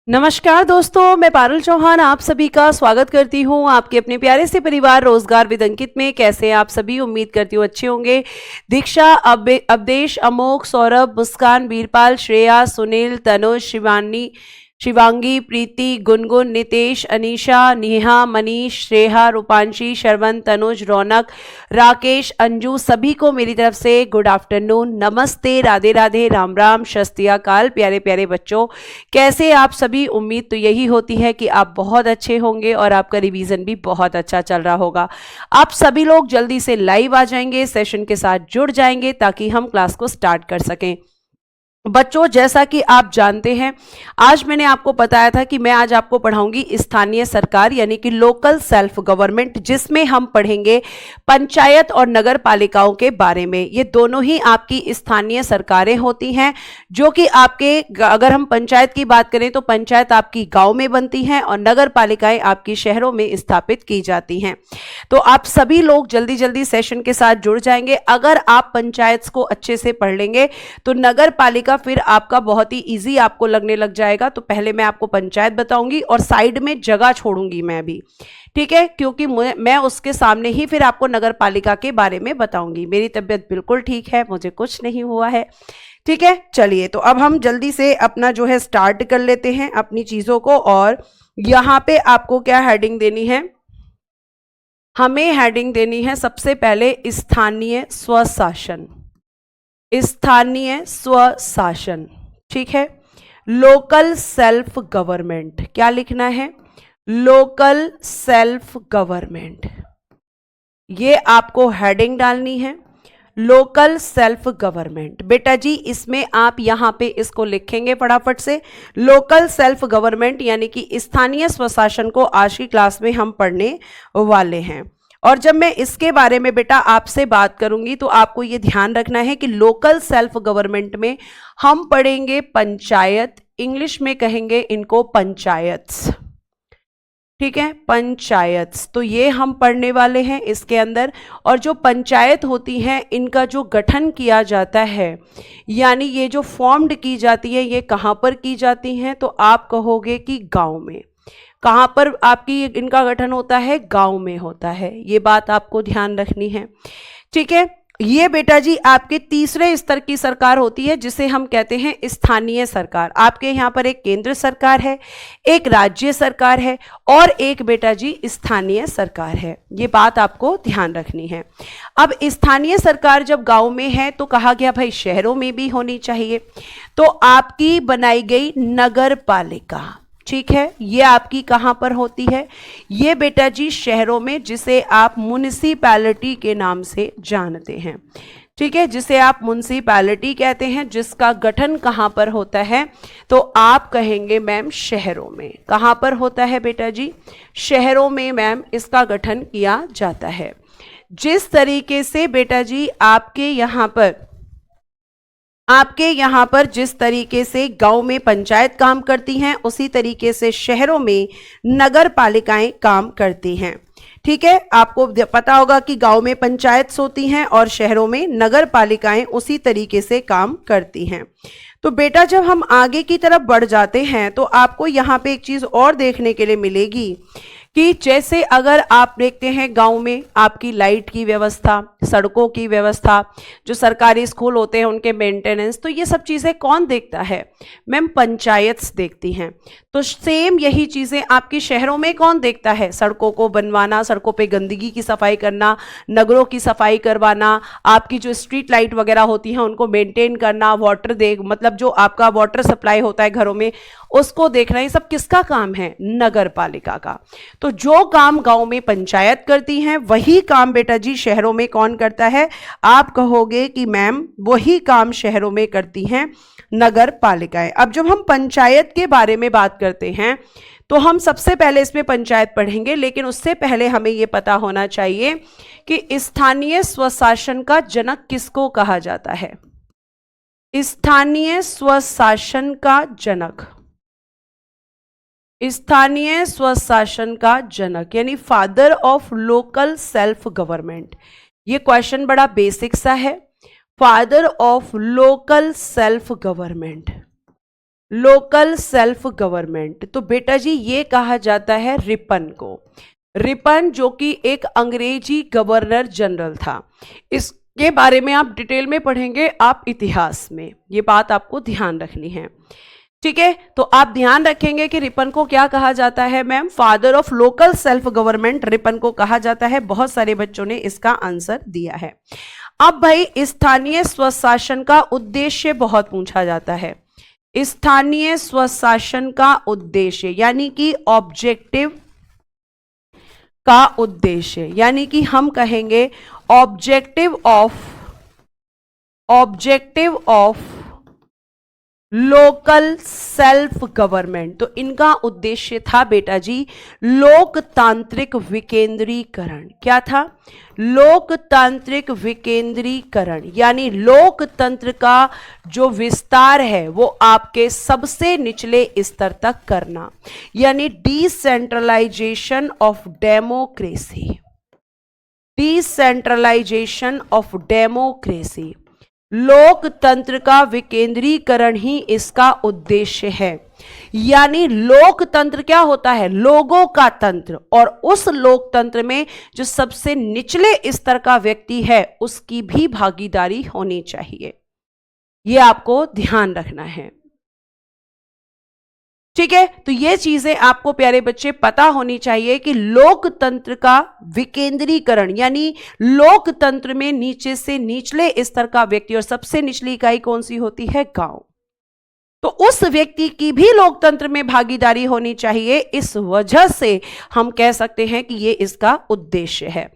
नमस्कार दोस्तों, मैं पारुल चौहान आप सभी का स्वागत करती हूं आपके अपने प्यारे से परिवार रोजगार विद अंकित में। कैसे हैं आप सभी? उम्मीद करती हूँ अच्छे होंगे। दीक्षा, अवदेश, अमोक, सौरभ, मुस्कान, वीरपाल, श्रेया, सुनील, तनुज, शिवांगी, प्रीति, गुनगुन, नितेश, अनीशा, नेहा, मनीष, श्रेहा, रूपांशी, श्रवण, तनुज, रौनक, राकेश, अंजू, सभी को मेरी तरफ से गुड आफ्टरनून, नमस्ते, राधे राधे, राम राम, शस्ति अकाल। प्यारे प्यारे बच्चों, कैसे आप सभी? उम्मीद तो यही होती है कि आप बहुत अच्छे होंगे और आपका रिवीजन भी बहुत अच्छा चल रहा होगा। आप सभी लोग जल्दी से लाइव आ जाएंगे, सेशन के साथ जुड़ जाएंगे ताकि हम क्लास को स्टार्ट कर सकें। बच्चों, जैसा कि आप जानते हैं, आज मैंने आपको बताया था कि मैं आज आपको पढ़ाऊंगी स्थानीय सरकार यानी कि लोकल सेल्फ गवर्नमेंट, जिसमें हम पढ़ेंगे पंचायत और नगर पालिकाओं के बारे में। ये दोनों ही आपकी स्थानीय सरकारें होती हैं, जो कि आपके, अगर हम पंचायत की बात करें तो पंचायत आपकी गांव में बनती हैं और नगर पालिकाएं आपकी शहरों में स्थापित की जाती हैं। तो आप सभी लोग जल्दी जल्दी सेशन के साथ जुड़ जाएंगे। अगर आप पंचायत को अच्छे से पढ़ लेंगे तो नगर पालिका फिर आपका बहुत ही इजी आपको लगने लग जाएगा। तो पहले मैं आपको पंचायत बताऊंगी और साइड में जगह छोड़ूंगी मैं भी, ठीक है, क्योंकि मैं उसके सामने ही फिर आपको नगर पालिका के बारे में बताऊंगी। मेरी तबीयत बिल्कुल ठीक है, मुझे कुछ नहीं हुआ है, ठीक है। चलिए, तो अब हम जल्दी से अपना जो है स्टार्ट कर लेते हैं अपनी चीजों को। और यहां पे आपको क्या हेडिंग देनी है? हमें हेडिंग देनी है सबसे पहले स्थानीय स्वशासन। स्थानीय स्वशासन, ठीक है। लोकल सेल्फ गवर्नमेंट, क्या लिखना है? लोकल सेल्फ गवर्नमेंट, ये आपको हेडिंग डालनी है। लोकल सेल्फ गवर्नमेंट, बेटा जी इसमें आप यहां पे इसको लिखेंगे फटाफट से। लोकल सेल्फ गवर्नमेंट यानी कि स्थानीय स्वशासन को आज की क्लास में हम पढ़ने वाले हैं। और जब मैं इसके बारे में बेटा आपसे बात करूंगी तो आपको ये ध्यान रखना है कि लोकल सेल्फ गवर्नमेंट में हम पढ़ेंगे पंचायत, इंग्लिश में कहेंगे इनको पंचायत्स, ठीक है, पंचायत्स। तो ये हम पढ़ने वाले हैं इसके अंदर। और जो पंचायत होती हैं इनका जो गठन किया जाता है, यानी ये जो फॉर्म्ड की जाती है, ये कहाँ पर की जाती हैं? तो आप कहोगे कि गांव में। कहाँ पर आपकी इनका गठन होता है? गांव में होता है। ये बात आपको ध्यान रखनी है, ठीक है। ये बेटा जी आपके तीसरे स्तर की सरकार होती है, जिसे हम कहते हैं स्थानीय सरकार। आपके यहाँ पर एक केंद्र सरकार है, एक राज्य सरकार है और एक बेटा जी स्थानीय सरकार है। ये बात आपको ध्यान रखनी है। अब स्थानीय सरकार जब गांव में है तो कहा गया भाई शहरों में भी होनी चाहिए, तो आपकी बनाई गई नगर पालिका, ठीक है। ये आपकी कहां पर होती है? ये बेटा जी शहरों में, जिसे आप म्युनिसिपैलिटी के नाम से जानते हैं, ठीक है, जिसे आप म्युनिसिपैलिटी कहते हैं, जिसका गठन कहां पर होता है? तो आप कहेंगे मैम शहरों में। कहां पर होता है बेटा जी? शहरों में मैम इसका गठन किया जाता है। जिस तरीके से बेटा जी आपके यहाँ पर जिस तरीके से गांव में पंचायत काम करती हैं, उसी तरीके से शहरों में नगर पालिकाएं काम करती हैं, ठीक है। आपको पता होगा कि गांव में पंचायत होती हैं और शहरों में नगर पालिकाएं उसी तरीके से काम करती हैं। तो बेटा जब हम आगे की तरफ बढ़ जाते हैं तो आपको यहाँ पे एक चीज और देखने के लिए मिलेगी कि जैसे अगर आप देखते हैं गांव में आपकी लाइट की व्यवस्था, सड़कों की व्यवस्था, जो सरकारी स्कूल होते हैं उनके मेंटेनेंस, तो ये सब चीज़ें कौन देखता है? मैम पंचायत्स देखती हैं। तो सेम यही चीज़ें आपके शहरों में कौन देखता है? सड़कों को बनवाना, सड़कों पे गंदगी की सफाई करना, नगरों की सफाई करवाना, आपकी जो स्ट्रीट लाइट वगैरह होती हैं उनको मेंटेन करना, मतलब जो आपका वाटर सप्लाई होता है घरों में उसको देखना, ये सब किसका काम है? नगर पालिका का। तो जो काम गांव में पंचायत करती हैं वही काम बेटा जी शहरों में कौन करता है? आप कहोगे कि मैम वही काम शहरों में करती हैं नगर पालिकाएं। अब जब हम पंचायत के बारे में बात करते हैं तो हम सबसे पहले इसमें पंचायत पढ़ेंगे, लेकिन उससे पहले हमें यह पता होना चाहिए कि स्थानीय स्वशासन का जनक किसको कहा जाता है? स्थानीय स्वशासन का जनक, स्थानीय स्वशासन का जनक यानी father of local self government. ये क्वेश्चन बड़ा बेसिक सा है। Father of local self government, local self government. तो बेटा जी ये कहा जाता है रिपन को। रिपन जो कि एक अंग्रेजी गवर्नर जनरल था। इसके बारे में आप डिटेल में पढ़ेंगे आप इतिहास में, ये बात आपको ध्यान रखनी है। ठीक है, तो आप ध्यान रखेंगे कि रिपन को क्या कहा जाता है ma'am, father of local self government Ripon को कहा जाता है। बहुत सारे बच्चों ने इसका आंसर दिया है। अब भाई स्थानीय स्वशासन का उद्देश्य बहुत पूछा जाता है। स्थानीय स्वशासन का उद्देश्य यानी कि ऑब्जेक्टिव का उद्देश्य, यानी कि हम कहेंगे objective of local self government. तो इनका उद्देश्य था बेटा जी लोकतांत्रिक विकेंद्रीकरण। क्या था? लोकतांत्रिक विकेंद्रीकरण, यानी लोकतंत्र का जो विस्तार है वो आपके सबसे निचले स्तर तक करना, यानी decentralisation of democracy. Decentralisation of democracy, लोकतंत्र का विकेंद्रीकरण ही इसका उद्देश्य है। यानी लोकतंत्र क्या होता है? लोगों का तंत्र, और उस लोकतंत्र में जो सबसे निचले स्तर का व्यक्ति है उसकी भी भागीदारी होनी चाहिए। यह आपको ध्यान रखना है। ठीक है, तो ये चीजें आपको प्यारे बच्चे पता होनी चाहिए कि लोकतंत्र का विकेंद्रीकरण यानी लोकतंत्र में नीचे से निचले स्तर का व्यक्ति, और सबसे निचली इकाई कौन सी होती है? गांव। तो उस व्यक्ति की भी लोकतंत्र में भागीदारी होनी चाहिए। इस वजह से हम कह सकते हैं कि ये इसका उद्देश्य है।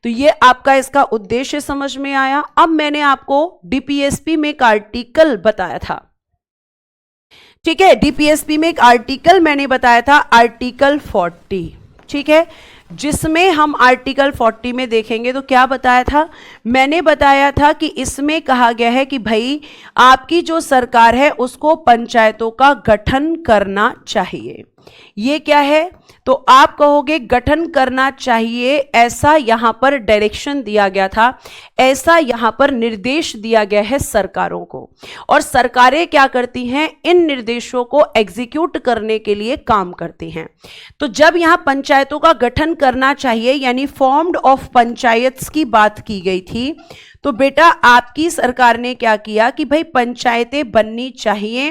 तो ये आपका इसका उद्देश्य समझ में आया। अब मैंने आपको डीपीएसपी में एक आर्टिकल बताया था। ठीक है, डीपीएसपी में एक आर्टिकल मैंने बताया था, आर्टिकल 40। ठीक है, जिसमें हम आर्टिकल 40 में देखेंगे तो क्या बताया था? मैंने बताया था कि इसमें कहा गया है कि भाई आपकी जो सरकार है उसको पंचायतों का गठन करना चाहिए। ये क्या है? तो आप कहोगे गठन करना चाहिए, ऐसा यहां पर डायरेक्शन दिया गया था, ऐसा यहां पर निर्देश दिया गया है सरकारों को, और सरकारें क्या करती हैं? इन निर्देशों को एग्जीक्यूट करने के लिए काम करती हैं। तो जब यहां पंचायतों का गठन करना चाहिए यानी फॉर्म्ड ऑफ पंचायत्स की बात की गई थी, तो बेटा आपकी सरकार ने क्या किया कि भाई पंचायतें बननी चाहिए,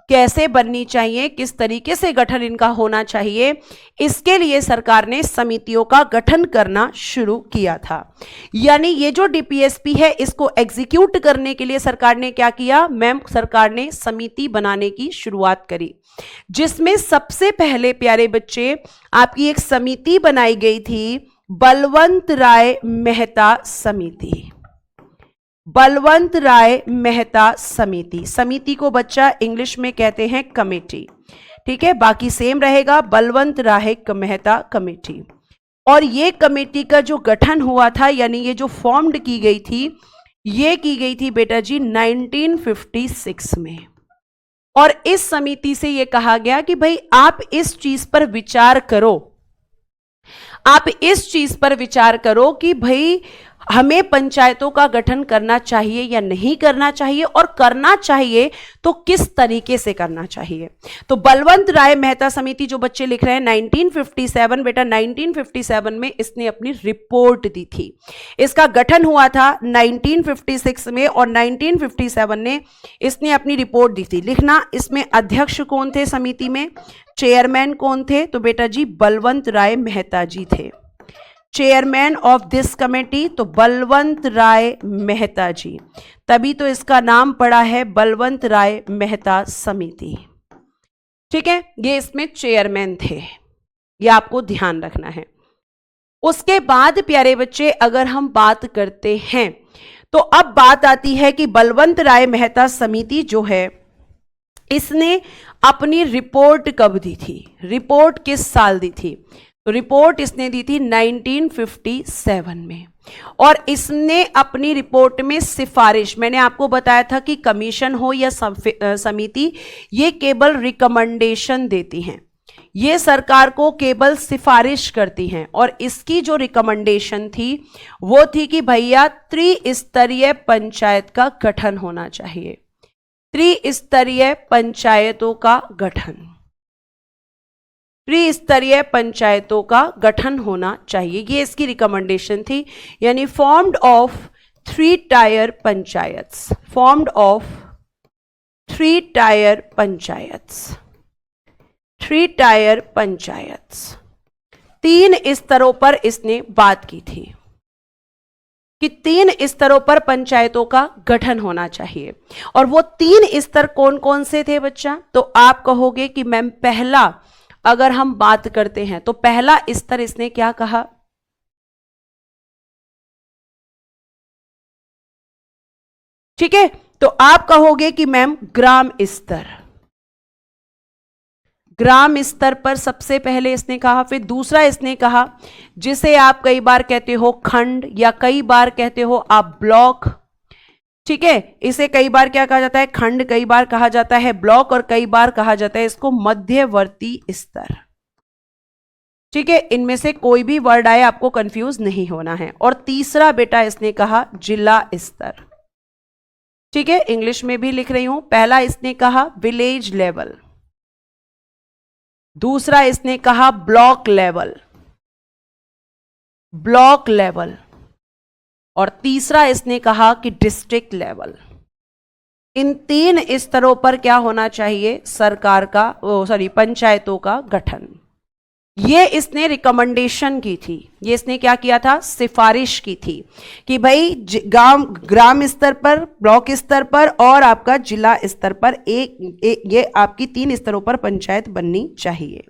कैसे बननी चाहिए, किस तरीके से गठन इनका होना चाहिए, इसके लिए सरकार ने समितियों का गठन करना शुरू किया था। यानी ये जो डीपीएसपी है इसको एग्जीक्यूट करने के लिए सरकार ने क्या किया मैम? सरकार ने समिति बनाने की शुरुआत करी, जिसमें सबसे पहले प्यारे बच्चे आपकी एक समिति बनाई गई थी, बलवंत राय मेहता समिति। बलवंत राय मेहता समिति। समिति को बच्चा इंग्लिश में कहते हैं कमेटी। ठीक है, बाकी सेम रहेगा, बलवंत राय मेहता कमेटी। और ये कमेटी का जो गठन हुआ था यानी ये जो फॉर्म्ड की गई थी, ये की गई थी बेटा जी 1956 में। और इस समिति से ये कहा गया कि भाई आप इस चीज पर विचार करो, आप इस चीज पर विचार करो कि भाई हमें पंचायतों का गठन करना चाहिए या नहीं करना चाहिए, और करना चाहिए तो किस तरीके से करना चाहिए। तो बलवंत राय मेहता समिति जो बच्चे लिख रहे हैं 1957, बेटा 1957 में इसने अपनी रिपोर्ट दी थी। इसका गठन हुआ था 1956 में और 1957 में इसने अपनी रिपोर्ट दी थी। लिखना, इसमें अध्यक्ष कौन थे समिति में, चेयरमैन कौन थे? तो बेटा जी बलवंत राय मेहता जी थे चेयरमैन ऑफ दिस कमेटी, तो बलवंत राय मेहता जी, तभी तो इसका नाम पड़ा है बलवंत राय मेहता समिति। ठीक है, ये इसमें चेयरमैन थे, ये आपको ध्यान रखना है। उसके बाद प्यारे बच्चे अगर हम बात करते हैं तो अब बात आती है कि बलवंत राय मेहता समिति जो है इसने अपनी रिपोर्ट कब दी थी, रिपोर्ट किस साल दी थी? तो रिपोर्ट इसने दी थी 1957 में। और इसने अपनी रिपोर्ट में सिफारिश, मैंने आपको बताया था कि कमीशन हो या समिति, ये केवल रिकमेंडेशन देती हैं, ये सरकार को केवल सिफारिश करती हैं। और इसकी जो रिकमेंडेशन थी वो थी कि भैया त्रिस्तरीय पंचायत का गठन होना चाहिए। त्रिस्तरीय पंचायतों का गठन, त्रिस्तरीय पंचायतों का गठन होना चाहिए, ये इसकी रिकमेंडेशन थी। यानी formed of 3 tyre panchayats, formed of 3 tyre panchayats, 3 tyre panchayats, 3 स्तरों पर इसने बात की थी कि 3 स्तरों पर पंचायतों का गठन होना चाहिए। और वो 3 स्तर कौन कौन से थे बच्चा? तो आप कहोगे कि मैम पहला अगर हम बात करते हैं तो पहला स्तर इसने क्या कहा? ठीक है, तो आप कहोगे कि मैम ग्राम स्तर, ग्राम स्तर पर सबसे पहले इसने कहा। फिर दूसरा इसने कहा जिसे आप कई बार कहते हो खंड या कई बार कहते हो आप ब्लॉक। ठीक है, इसे कई बार क्या कहा जाता है? खंड, कई बार कहा जाता है ब्लॉक और कई बार कहा जाता है इसको मध्यवर्ती स्तर। ठीक है, इनमें से कोई भी वर्ड आए आपको कंफ्यूज नहीं होना है। और तीसरा बेटा इसने कहा जिला स्तर। ठीक है, इंग्लिश में भी लिख रही हूं। पहला इसने कहा विलेज लेवल, दूसरा इसने कहा ब्लॉक लेवल, ब्लॉक लेवल, और तीसरा इसने कहा कि डिस्ट्रिक्ट लेवल। इन 3 स्तरों पर क्या होना चाहिए? सरकार का पंचायतों का गठन। ये इसने रिकमेंडेशन की थी, ये इसने क्या किया था? सिफारिश की थी कि भाई ग्राम स्तर पर, ब्लॉक स्तर पर और आपका जिला स्तर पर ये आपकी 3 स्तरों पर पंचायत बननी चाहिए।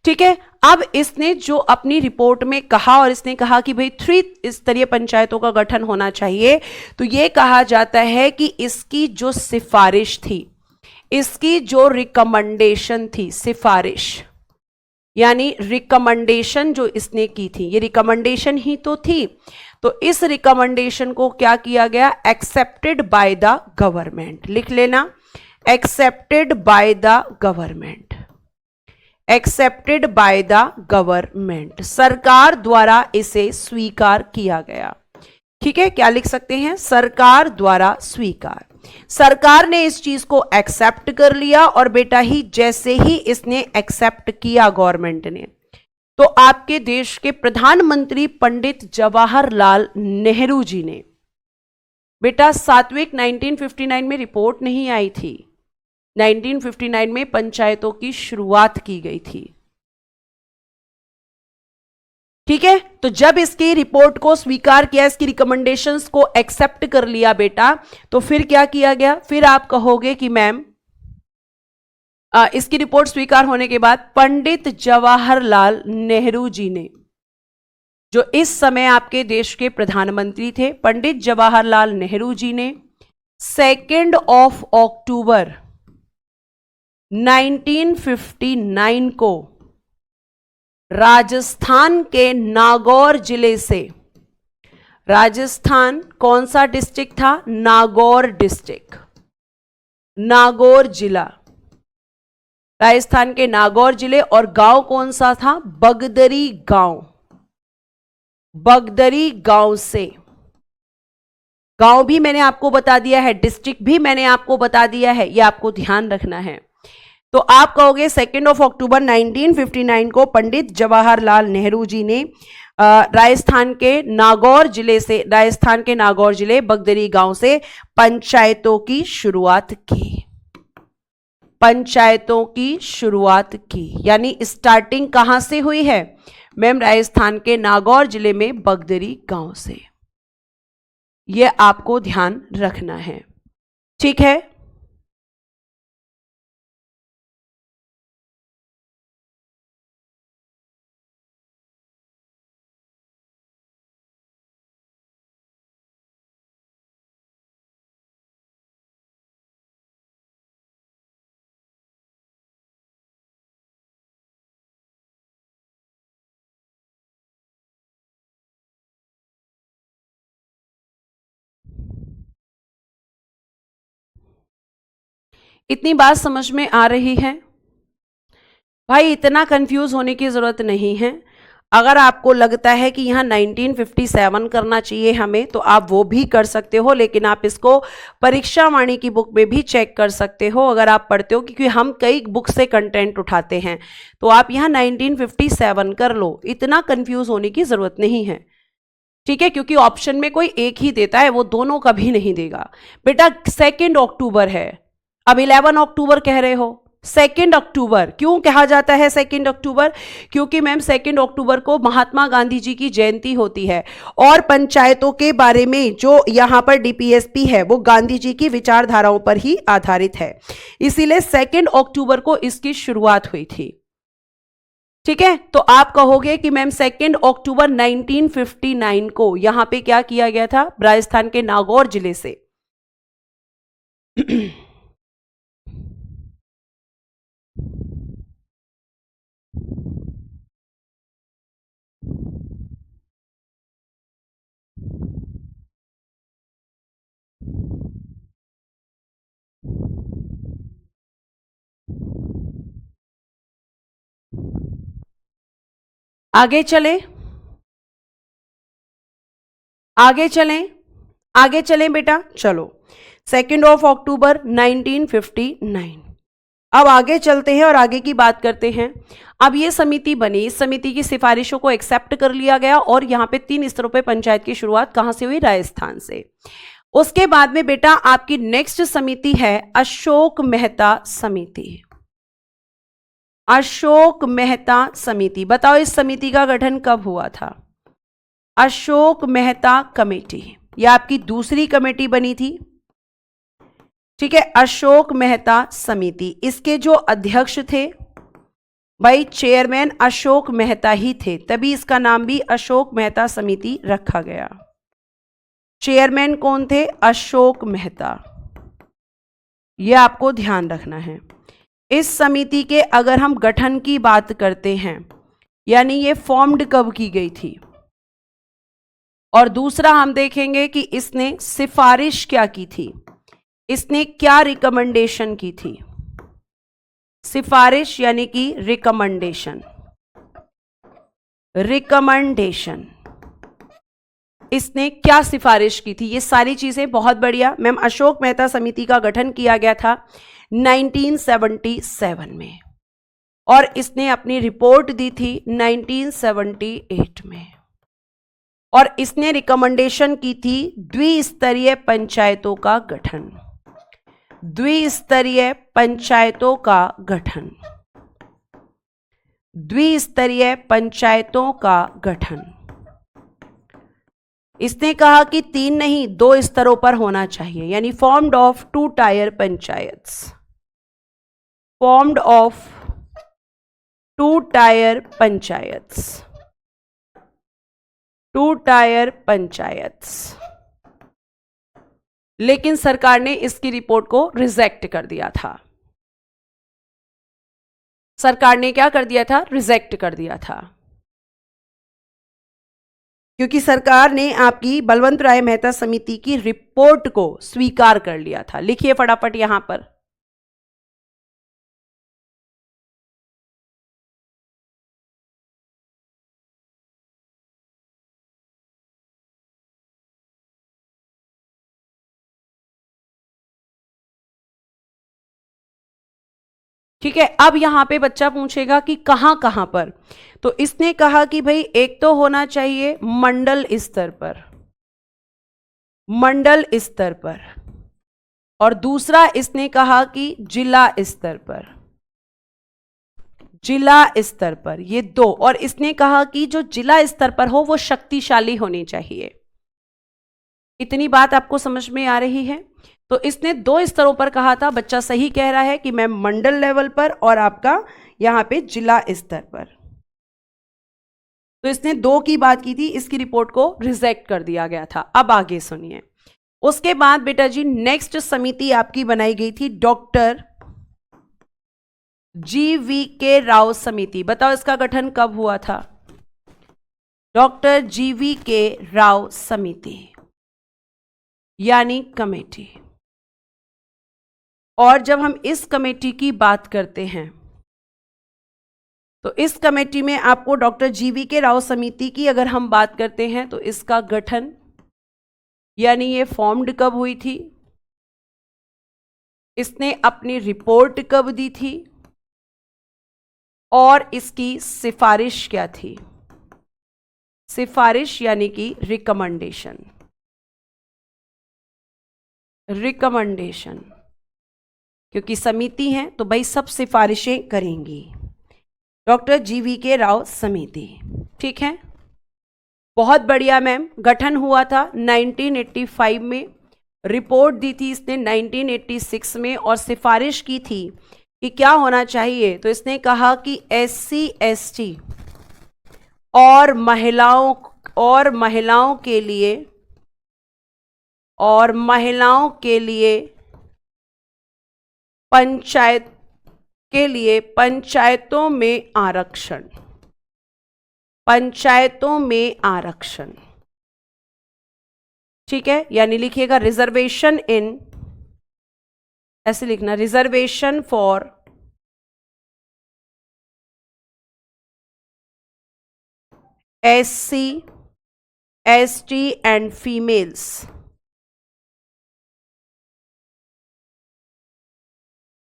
ठीक है, अब इसने जो अपनी रिपोर्ट में कहा और इसने कहा कि भाई 3 स्तरीय पंचायतों का गठन होना चाहिए, तो ये कहा जाता है कि इसकी जो सिफारिश थी, इसकी जो रिकमेंडेशन थी, सिफारिश यानी रिकमेंडेशन जो इसने की थी, ये रिकमेंडेशन ही तो थी, तो इस रिकमेंडेशन को क्या किया गया? Accepted by the government. लिख लेना, accepted by the government, accepted by the government, सरकार द्वारा इसे स्वीकार किया गया। ठीक है, क्या लिख सकते हैं? सरकार द्वारा स्वीकार। सरकार ने इस चीज को एक्सेप्ट कर लिया और बेटा ही जैसे ही इसने एक्सेप्ट किया गवर्नमेंट ने, तो आपके देश के प्रधानमंत्री पंडित जवाहरलाल नेहरू जी ने, बेटा सात्विक 1959 में रिपोर्ट नहीं आई थी, 1959 में पंचायतों की शुरुआत की गई थी। ठीक है, तो जब इसकी रिपोर्ट को स्वीकार किया, इसकी रिकमेंडेशंस को एक्सेप्ट कर लिया बेटा, तो फिर क्या किया गया? फिर आप कहोगे कि मैम इसकी रिपोर्ट स्वीकार होने के बाद पंडित जवाहरलाल नेहरू जी ने, जो इस समय आपके देश के प्रधानमंत्री थे, पंडित जवाहरलाल नेहरू जी ने 2 अक्टूबर 1959 को राजस्थान के नागौर जिले से, राजस्थान कौन सा डिस्ट्रिक्ट था? नागौर डिस्ट्रिक्ट, नागौर जिला, राजस्थान के नागौर जिले, और गांव कौन सा था? बगदरी गांव, बगदरी गांव से, गांव भी मैंने आपको बता दिया है, डिस्ट्रिक्ट भी मैंने आपको बता दिया है, ये आपको ध्यान रखना है। तो आप कहोगे 2 अक्टूबर 1959 को पंडित जवाहरलाल नेहरू जी ने राजस्थान के नागौर जिले से, राजस्थान के नागौर जिले बगदरी गांव से पंचायतों की शुरुआत की, पंचायतों की शुरुआत की। यानी स्टार्टिंग कहां से हुई है मैम? राजस्थान के नागौर जिले में बगदरी गांव से। यह आपको ध्यान रखना है, ठीक है। इतनी बात समझ में आ रही है? भाई इतना कंफ्यूज होने की जरूरत नहीं है। अगर आपको लगता है कि यहाँ 1957 करना चाहिए हमें, तो आप वो भी कर सकते हो, लेकिन आप इसको परीक्षा वाणी की बुक में भी चेक कर सकते हो अगर आप पढ़ते हो, क्योंकि हम कई बुक से कंटेंट उठाते हैं। तो आप यहाँ 1957 कर लो, इतना कंफ्यूज होने की जरूरत नहीं है, ठीक है, क्योंकि ऑप्शन में कोई एक ही देता है, वो दोनों कभी नहीं देगा। बेटा 2 अक्टूबर है, अब 11 अक्टूबर कह रहे हो। 2 अक्टूबर क्यों कहा जाता है 2 अक्टूबर? क्योंकि मैम 2 अक्टूबर को महात्मा गांधी जी की जयंती होती है, और पंचायतों के बारे में जो यहाँ पर डीपीएसपी है वो गांधी जी की विचारधाराओं पर ही आधारित है, इसीलिए 2 अक्टूबर को इसकी शुरुआत हुई थी। ठीक है, तो आप कहोगे कि मैम 2 अक्टूबर 1959 को यहां पे क्या किया गया था? राजस्थान के नागौर जिले से आगे चले, आगे चलें, आगे चलें बेटा, चलो 2 अक्टूबर 1959। अब आगे चलते हैं और आगे की बात करते हैं। अब ये समिति बनी, इस समिति की सिफारिशों को एक्सेप्ट कर लिया गया, और यहां पे 3 स्तरों पे पंचायत की शुरुआत कहां से हुई? राजस्थान से। उसके बाद में बेटा आपकी नेक्स्ट समिति है अशोक मेहता समिति। अशोक मेहता समिति, बताओ इस समिति का गठन कब हुआ था? अशोक मेहता कमेटी, यह आपकी दूसरी कमेटी बनी थी, ठीक है। अशोक मेहता समिति, इसके जो अध्यक्ष थे भाई, चेयरमैन अशोक मेहता ही थे, तभी इसका नाम भी अशोक मेहता समिति रखा गया। चेयरमैन कौन थे? अशोक मेहता, यह आपको ध्यान रखना है। इस समिति के अगर हम गठन की बात करते हैं, यानी ये फॉर्म्ड कब की गई थी, और दूसरा हम देखेंगे कि इसने सिफारिश क्या की थी, इसने क्या रिकमेंडेशन की थी। सिफारिश यानी कि रिकमेंडेशन, रिकमेंडेशन, इसने क्या सिफारिश की थी, ये सारी चीजें बहुत बढ़िया। मैम अशोक मेहता समिति का गठन किया गया था 1977 में, और इसने अपनी रिपोर्ट दी थी 1978 में, और इसने रिकमेंडेशन की थी द्विस्तरीय पंचायतों का गठन, द्विस्तरीय पंचायतों का गठन, द्विस्तरीय पंचायतों का गठन। इसने कहा कि 3 नहीं 2 स्तरों पर होना चाहिए, यानी formed of 2 tyre panchayats, formed of 2 tyre panchayats, 2 tyre panchayats. लेकिन सरकार ने इसकी रिपोर्ट को रिजेक्ट कर दिया था। सरकार ने क्या कर दिया था? रिजेक्ट कर दिया था, क्योंकि सरकार ने आपकी बलवंत राय मेहता समिति की रिपोर्ट को स्वीकार कर लिया था। लिखिए फटाफट यहां पर, ठीक है। अब यहां पे बच्चा पूछेगा कि कहां कहां पर, तो इसने कहा कि भाई एक तो होना चाहिए मंडल स्तर पर, मंडल स्तर पर, और दूसरा इसने कहा कि जिला स्तर पर, जिला स्तर पर, ये 2, और इसने कहा कि जो जिला स्तर पर हो वो शक्तिशाली होनी चाहिए। इतनी बात आपको समझ में आ रही है? तो इसने 2 स्तरों पर कहा था, बच्चा सही कह रहा है कि मैं मंडल लेवल पर और आपका यहां पे जिला स्तर पर। तो इसने 2 की बात की थी, इसकी रिपोर्ट को रिजेक्ट कर दिया गया था। अब आगे सुनिए। उसके बाद बेटा जी नेक्स्ट समिति आपकी बनाई गई थी डॉक्टर GV.K. राव समिति। बताओ इसका गठन कब हुआ था? Doctor GV.K. राव समिति यानी कमेटी। और जब हम इस कमेटी की बात करते हैं तो इस कमेटी में आपको डॉक्टर GV राव समिति की अगर हम बात करते हैं तो इसका गठन यानी ये फॉर्म्ड कब हुई थी, इसने अपनी रिपोर्ट कब दी थी और इसकी सिफारिश क्या थी। सिफारिश यानी कि रिकमेंडेशन, रिकमेंडेशन क्योंकि समिति है तो भाई सब सिफारिशें करेंगी। डॉक्टर GV राव समिति, ठीक है, बहुत बढ़िया मैम। गठन हुआ था 1985 में, रिपोर्ट दी थी इसने 1986 में और सिफारिश की थी कि क्या होना चाहिए। तो इसने कहा कि SC ST और महिलाओं के लिए पंचायतों में आरक्षण, ठीक है, यानी लिखिएगा रिजर्वेशन इन, ऐसे लिखना, reservation for SC ST and females,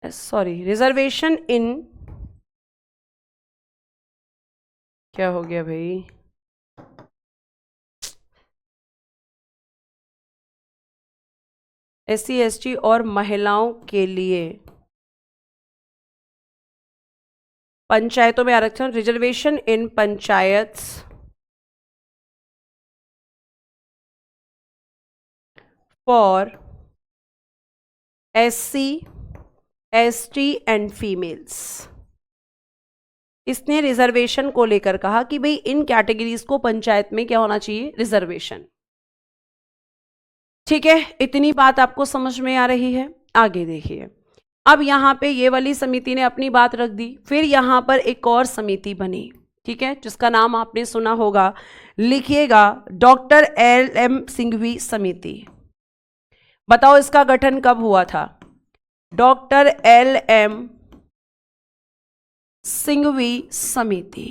sorry, reservation इन, क्या हो गया भाई, SC ST और महिलाओं के लिए पंचायतों में आरक्षण, reservation in panchayat for SC ST and females. इसने रिजर्वेशन को लेकर कहा कि भाई इन कैटेगरीज को पंचायत में क्या होना चाहिए, रिजर्वेशन। ठीक है, इतनी बात आपको समझ में आ रही है। आगे देखिए, अब यहां पे ये वाली समिति ने अपनी बात रख दी, फिर यहां पर एक और समिति बनी, ठीक है, जिसका नाम आपने सुना होगा, लिखिएगा डॉक्टर LM सिंघवी समिति। बताओ इसका गठन कब हुआ था। डॉक्टर LM सिंघवी समिति,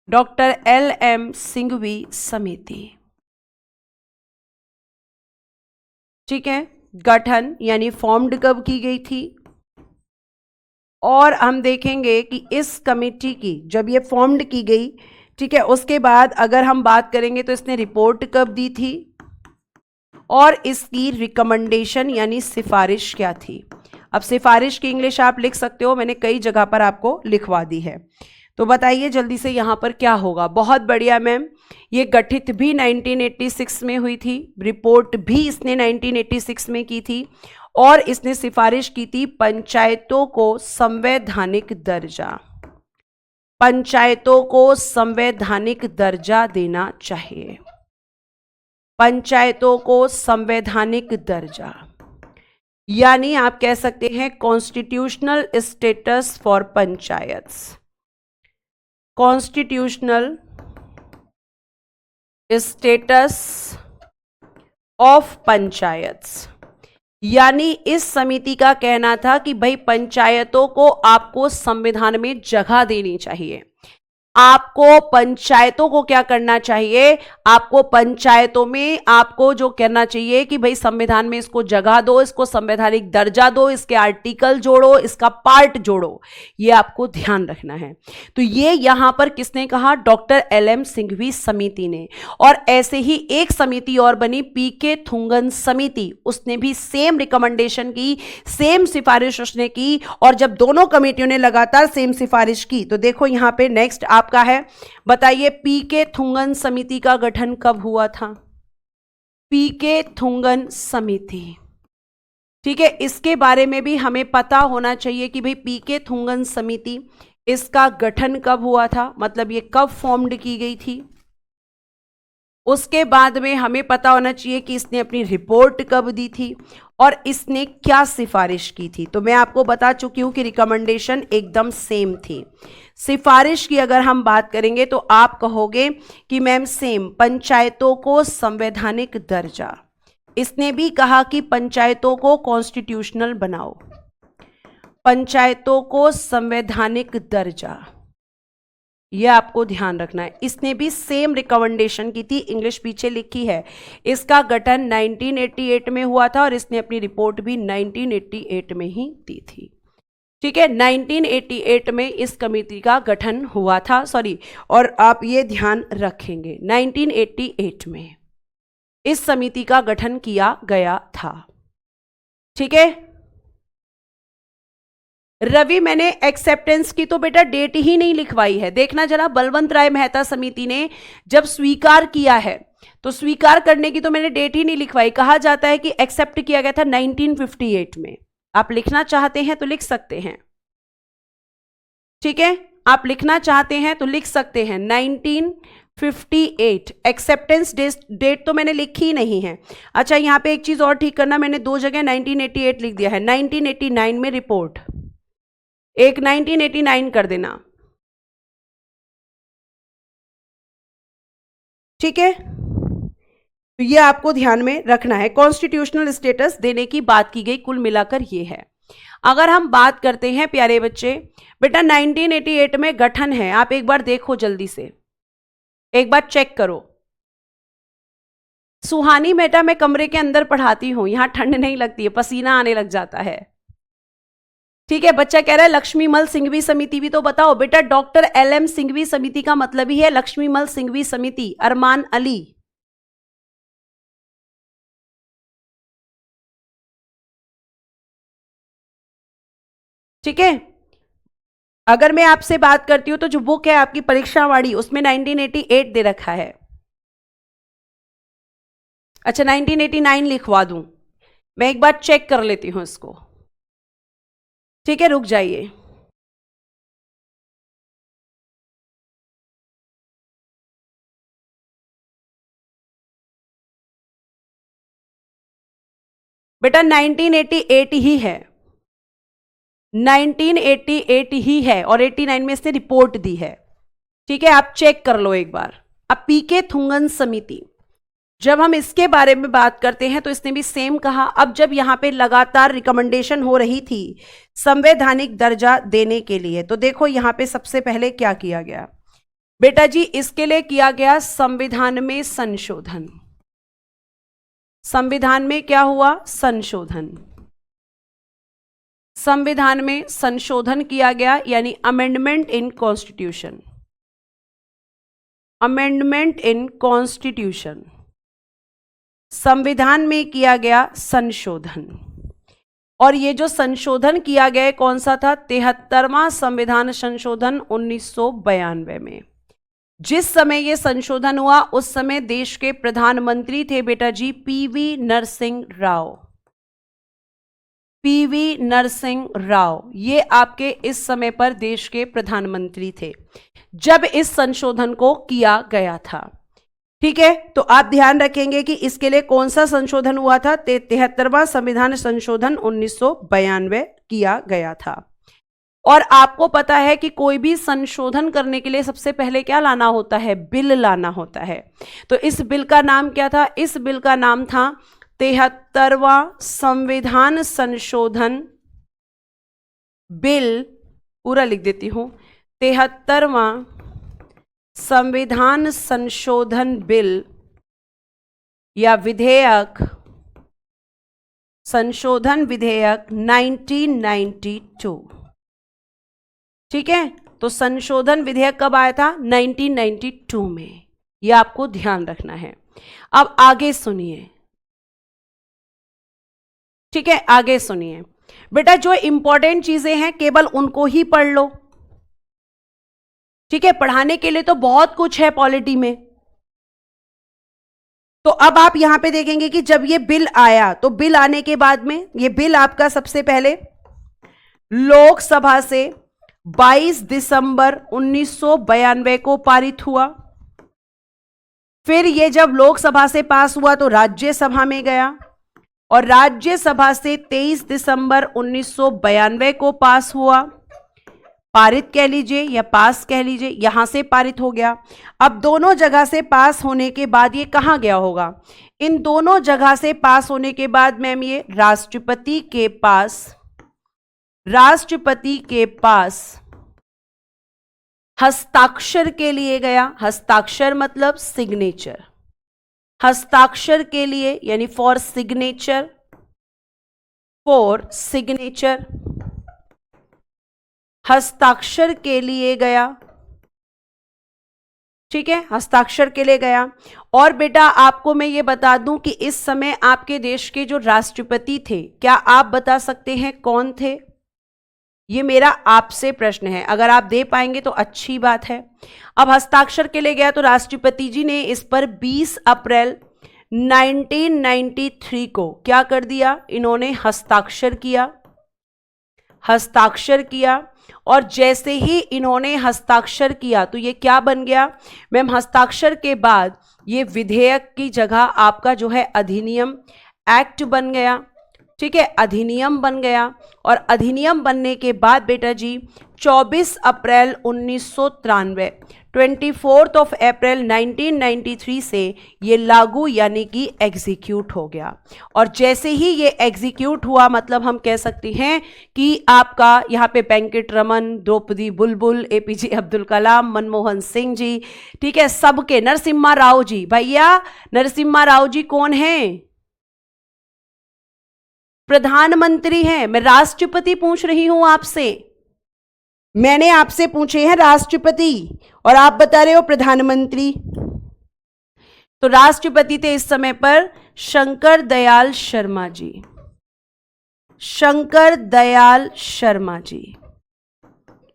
डॉक्टर LM सिंघवी समिति, ठीक है। गठन यानी फॉर्म्ड कब की गई थी, और हम देखेंगे कि इस कमेटी की जब ये फॉर्म्ड की गई, ठीक है, उसके बाद अगर हम बात करेंगे तो इसने रिपोर्ट कब दी थी और इसकी रिकमेंडेशन यानी सिफारिश क्या थी। अब सिफारिश की इंग्लिश आप लिख सकते हो, मैंने कई जगह पर आपको लिखवा दी है। तो बताइए जल्दी से यहाँ पर क्या होगा। बहुत बढ़िया मैम, ये गठित भी 1986 में हुई थी, रिपोर्ट भी इसने 1986 में की थी और इसने सिफारिश की थी पंचायतों को संवैधानिक दर्जा, पंचायतों को संवैधानिक दर्जा देना चाहिए, पंचायतों को संवैधानिक दर्जा, यानी आप कह सकते हैं constitutional status for panchayats, constitutional status of panchayats. यानी इस समिति का कहना था कि भाई पंचायतों को आपको संविधान में जगह देनी चाहिए, आपको पंचायतों को क्या करना चाहिए, आपको पंचायतों में आपको जो करना चाहिए कि भाई संविधान में इसको जगह दो, इसको संवैधानिक दर्जा दो, इसके आर्टिकल जोड़ो, इसका पार्ट जोड़ो, ये आपको ध्यान रखना है। तो ये यहां पर किसने कहा, डॉक्टर LM सिंघवी समिति ने। और ऐसे ही एक समिति और बनी PK थुंगन समिति, उसने भी सेम रिकमेंडेशन की, सेम सिफारिश उसने की, और जब दोनों कमेटियों ने लगातार सेम सिफारिश की तो देखो यहां पे नेक्स्ट आपका है, बताइए PK थुंगन समिति का गठन कब हुआ था। PK थुंगन समिति, ठीक है, इसके बारे में भी हमें पता होना चाहिए कि भाई PK थुंगन समिति, इसका गठन कब हुआ था, मतलब ये कब फॉर्म्ड की गई थी। उसके बाद में हमें पता होना चाहिए कि इसने अपनी रिपोर्ट कब दी थी और इसने क्या सिफारिश की थी। तो मैं आपको बता चुकी हूं कि रिकमेंडेशन एकदम सेम थी। सिफारिश की अगर हम बात करेंगे तो आप कहोगे कि मैम सेम, पंचायतों को संवैधानिक दर्जा। इसने भी कहा कि पंचायतों को कॉन्स्टिट्यूशनल बनाओ, पंचायतों को संवैधानिक दर्जा, ये आपको ध्यान रखना है। इसने भी सेम रिकमेंडेशन की थी, इंग्लिश पीछे लिखी है। इसका गठन 1988 में हुआ था और इसने अपनी रिपोर्ट भी 1988 में ही दी थी। ठीक है, 1988 में इस कमेटी का गठन हुआ था, सॉरी, और आप ये ध्यान रखेंगे 1988 में इस समिति का गठन किया गया था। ठीक है रवि, मैंने एक्सेप्टेंस की तो बेटा डेट ही नहीं लिखवाई है। देखना जरा, बलवंत राय मेहता समिति ने जब स्वीकार किया है तो स्वीकार करने की तो मैंने डेट ही नहीं लिखवाई। कहा जाता है कि एक्सेप्ट किया गया था 1958 में। आप लिखना चाहते हैं तो लिख सकते हैं। ठीक है, आप लिखना चाहते हैं तो लिख सकते हैं 1958। एक्सेप्टेंस डेट तो मैंने लिखी ही नहीं है। अच्छा, यहां पे एक चीज और ठीक करना, मैंने दो जगह 1988 लिख दिया है। 1989 में रिपोर्ट, एक 1989 कर देना। ठीक है, तो ये आपको ध्यान में रखना है। कॉन्स्टिट्यूशनल स्टेटस देने की बात की गई, कुल मिलाकर ये है। अगर हम बात करते हैं प्यारे बच्चे, बेटा 1988 में गठन है, आप एक बार देखो जल्दी से, एक बार चेक करो। सुहानी बेटा, मैं कमरे के अंदर पढ़ाती हूं, यहां ठंड नहीं लगती है, पसीना आने लग जाता है। ठीक है, बच्चा कह रहा है लक्ष्मीमल सिंघवी समिति भी तो बताओ। बेटा डॉक्टर LM सिंघवी समिति का मतलब ही है लक्ष्मीमल सिंघवी समिति। अरमान अली, ठीक है। अगर मैं आपसे बात करती हूं तो जो बुक है आपकी परीक्षावाड़ी, उसमें 1988 दे रखा है। अच्छा, 1989 लिखवा दूं, मैं एक बार चेक कर लेती हूं इसको। ठीक है, रुक जाइए। बेटा 1988 ही है, 1988 ही है, और 89 में इसने रिपोर्ट दी है। ठीक है, आप चेक कर लो एक बार। अब पीके थुंगन समिति, जब हम इसके बारे में बात करते हैं तो इसने भी सेम कहा। अब जब यहां पे लगातार रिकमेंडेशन हो रही थी संवैधानिक दर्जा देने के लिए, तो देखो यहां पे सबसे पहले क्या किया गया बेटा जी, इसके लिए किया गया संविधान में संशोधन। संविधान में क्या हुआ? संशोधन। संविधान में संशोधन किया गया, यानी amendment in constitution. Amendment in constitution, संविधान में किया गया संशोधन। और ये जो संशोधन किया गया कौन सा था? 73वां संविधान संशोधन 1992 में। जिस समय ये संशोधन हुआ उस समय देश के प्रधानमंत्री थे बेटा जी PV नरसिंह राव। PV नरसिंह राव, ये आपके इस समय पर देश के प्रधानमंत्री थे जब इस संशोधन को किया गया था। ठीक है, तो आप ध्यान रखेंगे कि इसके लिए कौन सा संशोधन हुआ था? 73वां संविधान संशोधन 1992 किया गया था। और आपको पता है कि कोई भी संशोधन करने के लिए सबसे पहले क्या लाना होता है? बिल लाना होता है। तो इस बिल का नाम क्या था? इस बिल का नाम था 73वां संविधान संशोधन बिल। पूरा लिख देती हूं, 73वां संविधान संशोधन बिल या विधेयक, संशोधन विधेयक 1992। ठीक है, तो संशोधन विधेयक कब आया था? 1992 में। यह आपको ध्यान रखना है। अब आगे सुनिए। ठीक है, आगे सुनिए बेटा, जो इंपॉर्टेंट चीजें हैं केवल उनको ही पढ़ लो। ठीक है, पढ़ाने के लिए तो बहुत कुछ है पॉलिटी में। तो अब आप यहां पे देखेंगे कि जब ये बिल आया, तो बिल आने के बाद में ये बिल आपका सबसे पहले लोकसभा से 22 दिसंबर 1992 को पारित हुआ। फिर ये जब लोकसभा से पास हुआ तो राज्यसभा में गया, और राज्यसभा से 23 दिसंबर 1992 को पास हुआ। पारित कह लीजिए या पास कह लीजिए, यहां से पारित हो गया। अब दोनों जगह से पास होने के बाद ये कहां गया होगा? इन दोनों जगह से पास होने के बाद मैम ये राष्ट्रपति के पास राष्ट्रपति के पास हस्ताक्षर के लिए गया। हस्ताक्षर मतलब सिग्नेचर, हस्ताक्षर के लिए यानी फॉर सिग्नेचर, फॉर सिग्नेचर, हस्ताक्षर के लिए गया। ठीक है, हस्ताक्षर के लिए गया। और बेटा आपको मैं ये बता दूं कि इस समय आपके देश के जो राष्ट्रपति थे, क्या आप बता सकते हैं कौन थे? ये मेरा आपसे प्रश्न है, अगर आप दे पाएंगे तो अच्छी बात है। अब हस्ताक्षर के लिए गया तो राष्ट्रपति जी ने इस पर 20 अप्रैल 1993 को क्या कर दिया, इन्होंने हस्ताक्षर किया। हस्ताक्षर किया और जैसे ही इन्होंने हस्ताक्षर किया तो ये क्या बन गया मैम, हस्ताक्षर के बाद ये विधेयक की जगह आपका जो है अधिनियम, एक्ट बन गया। ठीक है, अधिनियम बन गया। और अधिनियम बनने के बाद बेटा जी 24 अप्रैल 1993, 24 अप्रैल 1993 से ये लागू यानी कि एग्जीक्यूट हो गया। और जैसे ही ये एग्जीक्यूट हुआ मतलब हम कह सकते हैं कि आपका यहाँ पे वेंकट रमन, द्रौपदी बुलबुल, एपीजे अब्दुल कलाम, मनमोहन सिंह जी, ठीक है, सबके, नरसिम्हा राव जी, भैया नरसिम्हा राव जी कौन हैं? प्रधानमंत्री हैं। मैं राष्ट्रपति पूछ रही हूं आपसे, मैंने आपसे पूछे हैं राष्ट्रपति और आप बता रहे हो प्रधानमंत्री। तो राष्ट्रपति थे इस समय पर शंकर दयाल शर्मा जी, शंकर दयाल शर्मा जी,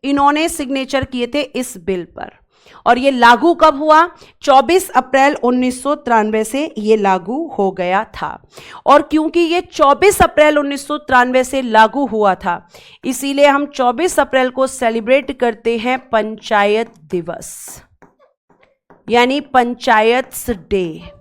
इन्होंने सिग्नेचर किए थे इस बिल पर। और ये लागू कब हुआ? 24 अप्रैल 1993 से ये लागू हो गया था। और क्योंकि ये 24 अप्रैल 1993 से लागू हुआ था, इसीलिए हम 24 अप्रैल को सेलिब्रेट करते हैं पंचायत दिवस, यानी पंचायत्स डे।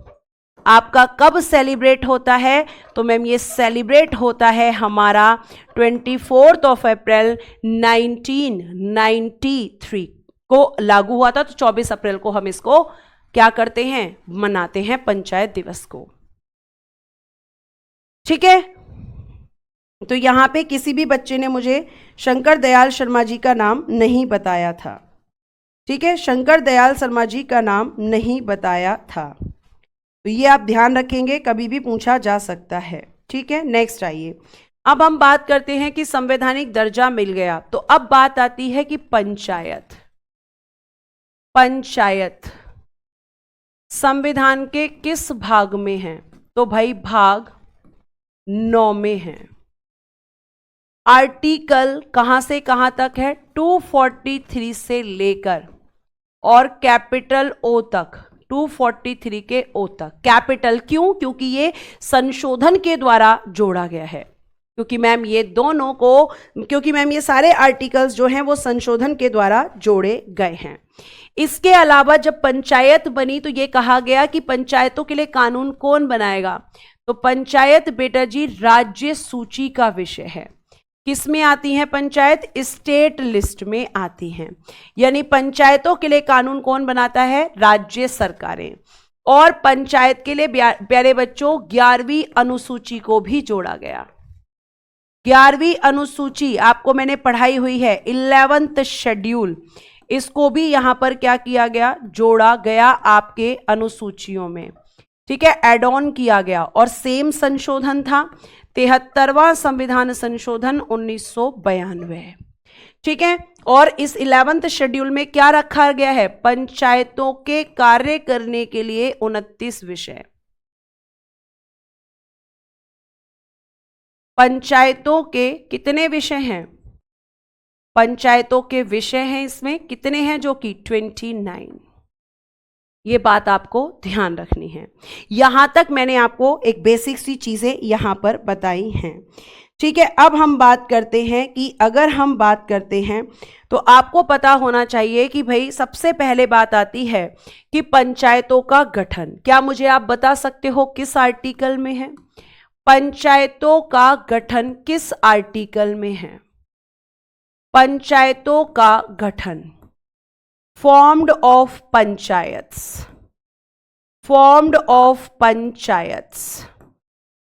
आपका कब सेलिब्रेट होता है? तो मैम ये सेलिब्रेट होता है हमारा 24 अप्रैल 1993 को लागू हुआ था। तो 24 अप्रैल को हम इसको क्या करते हैं, मनाते हैं पंचायत दिवस को। ठीक है, तो यहां पे किसी भी बच्चे ने मुझे शंकर दयाल शर्मा जी का नाम नहीं बताया था। ठीक है, शंकर दयाल शर्मा जी का नाम नहीं बताया था, तो ये आप ध्यान रखेंगे, कभी भी पूछा जा सकता है। ठीक है, नेक्स्ट आइए। अब हम बात करते हैं कि संवैधानिक दर्जा मिल गया, तो अब बात आती है कि पंचायत। पंचायत संविधान के किस भाग में है? तो भाई भाग 9 में है। आर्टिकल कहां से कहां तक है? 243 से लेकर और कैपिटल ओ तक, 243 के ओ तक। कैपिटल क्यों? क्योंकि ये संशोधन के द्वारा जोड़ा गया है, क्योंकि मैम ये दोनों को, क्योंकि मैम ये सारे आर्टिकल्स जो हैं वो संशोधन के द्वारा जोड़े गए हैं। इसके अलावा जब पंचायत बनी तो ये कहा गया कि पंचायतों के लिए कानून कौन बनाएगा? तो पंचायत बेटा जी राज्य सूची का विषय है। किस में आती हैं पंचायत? स्टेट लिस्ट में आती हैं। यानी पंचायतों के लिए कानून कौन बनाता है? राज्य सरकारें। और पंचायत के लिए प्यारे बच्चों 11वीं अनुसूची को भी जोड़ा गया। 11वीं अनुसूची आपको मैंने पढ़ाई हुई है, 11th शेड्यूल, इसको भी यहां पर क्या किया गया? जोड़ा गया आपके अनुसूचियों में। ठीक है, एड ऑन किया गया। और सेम संशोधन था 73वां संविधान संशोधन 1992। ठीक है, और इस 11th शेड्यूल में क्या रखा गया है? पंचायतों के कार्य करने के लिए 29 विषय। पंचायतों के कितने विषय हैं? पंचायतों के विषय हैं इसमें कितने हैं? जो कि 29। ये बात आपको ध्यान रखनी है। यहां तक मैंने आपको एक बेसिक सी चीजें यहां पर बताई हैं। ठीक है, अब हम बात करते हैं कि अगर हम बात करते हैं तो आपको पता होना चाहिए कि भाई सबसे पहले बात आती है कि पंचायतों का गठन। क्या मुझे आप बता सकते हो किस आर्टिकल में है? पंचायतों का गठन किस आर्टिकल में है? पंचायतों का गठन, formed of panchayats, formed of panchayats,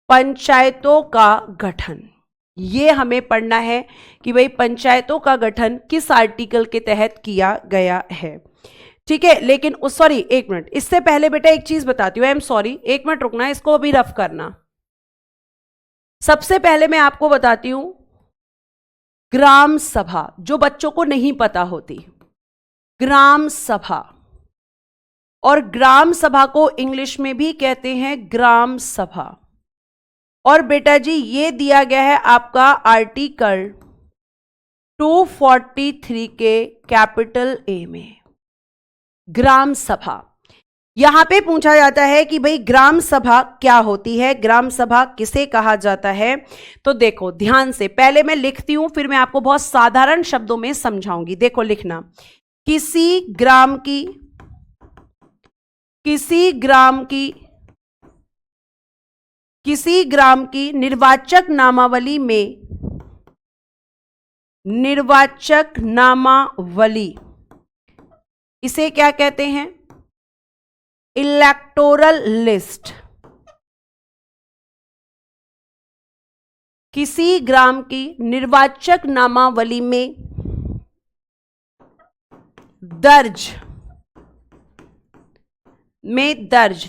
पंचायतों का गठन ये हमें पढ़ना है कि भाई पंचायतों का गठन किस आर्टिकल के तहत किया गया है। ठीक है, लेकिन सॉरी एक मिनट, इससे पहले बेटा एक चीज बताती हूँ, आई एम सॉरी, एक मिनट रुकना, इसको अभी रफ करना। सबसे पहले मैं आपको बताती हूं ग्राम सभा, जो बच्चों को नहीं पता होती, ग्राम सभा, और ग्राम सभा को इंग्लिश में भी कहते हैं ग्राम सभा। और बेटा जी ये दिया गया है आपका आर्टिकल 243 के कैपिटल ए में, ग्राम सभा। यहां पे पूछा जाता है कि भाई ग्राम सभा क्या होती है, ग्राम सभा किसे कहा जाता है। तो देखो ध्यान से, पहले मैं लिखती हूं फिर मैं आपको बहुत साधारण शब्दों में समझाऊंगी। देखो लिखना, किसी ग्राम की निर्वाचक नामावली, इसे क्या कहते हैं, इलेक्टोरल लिस्ट। किसी ग्राम की निर्वाचक नामावली में दर्ज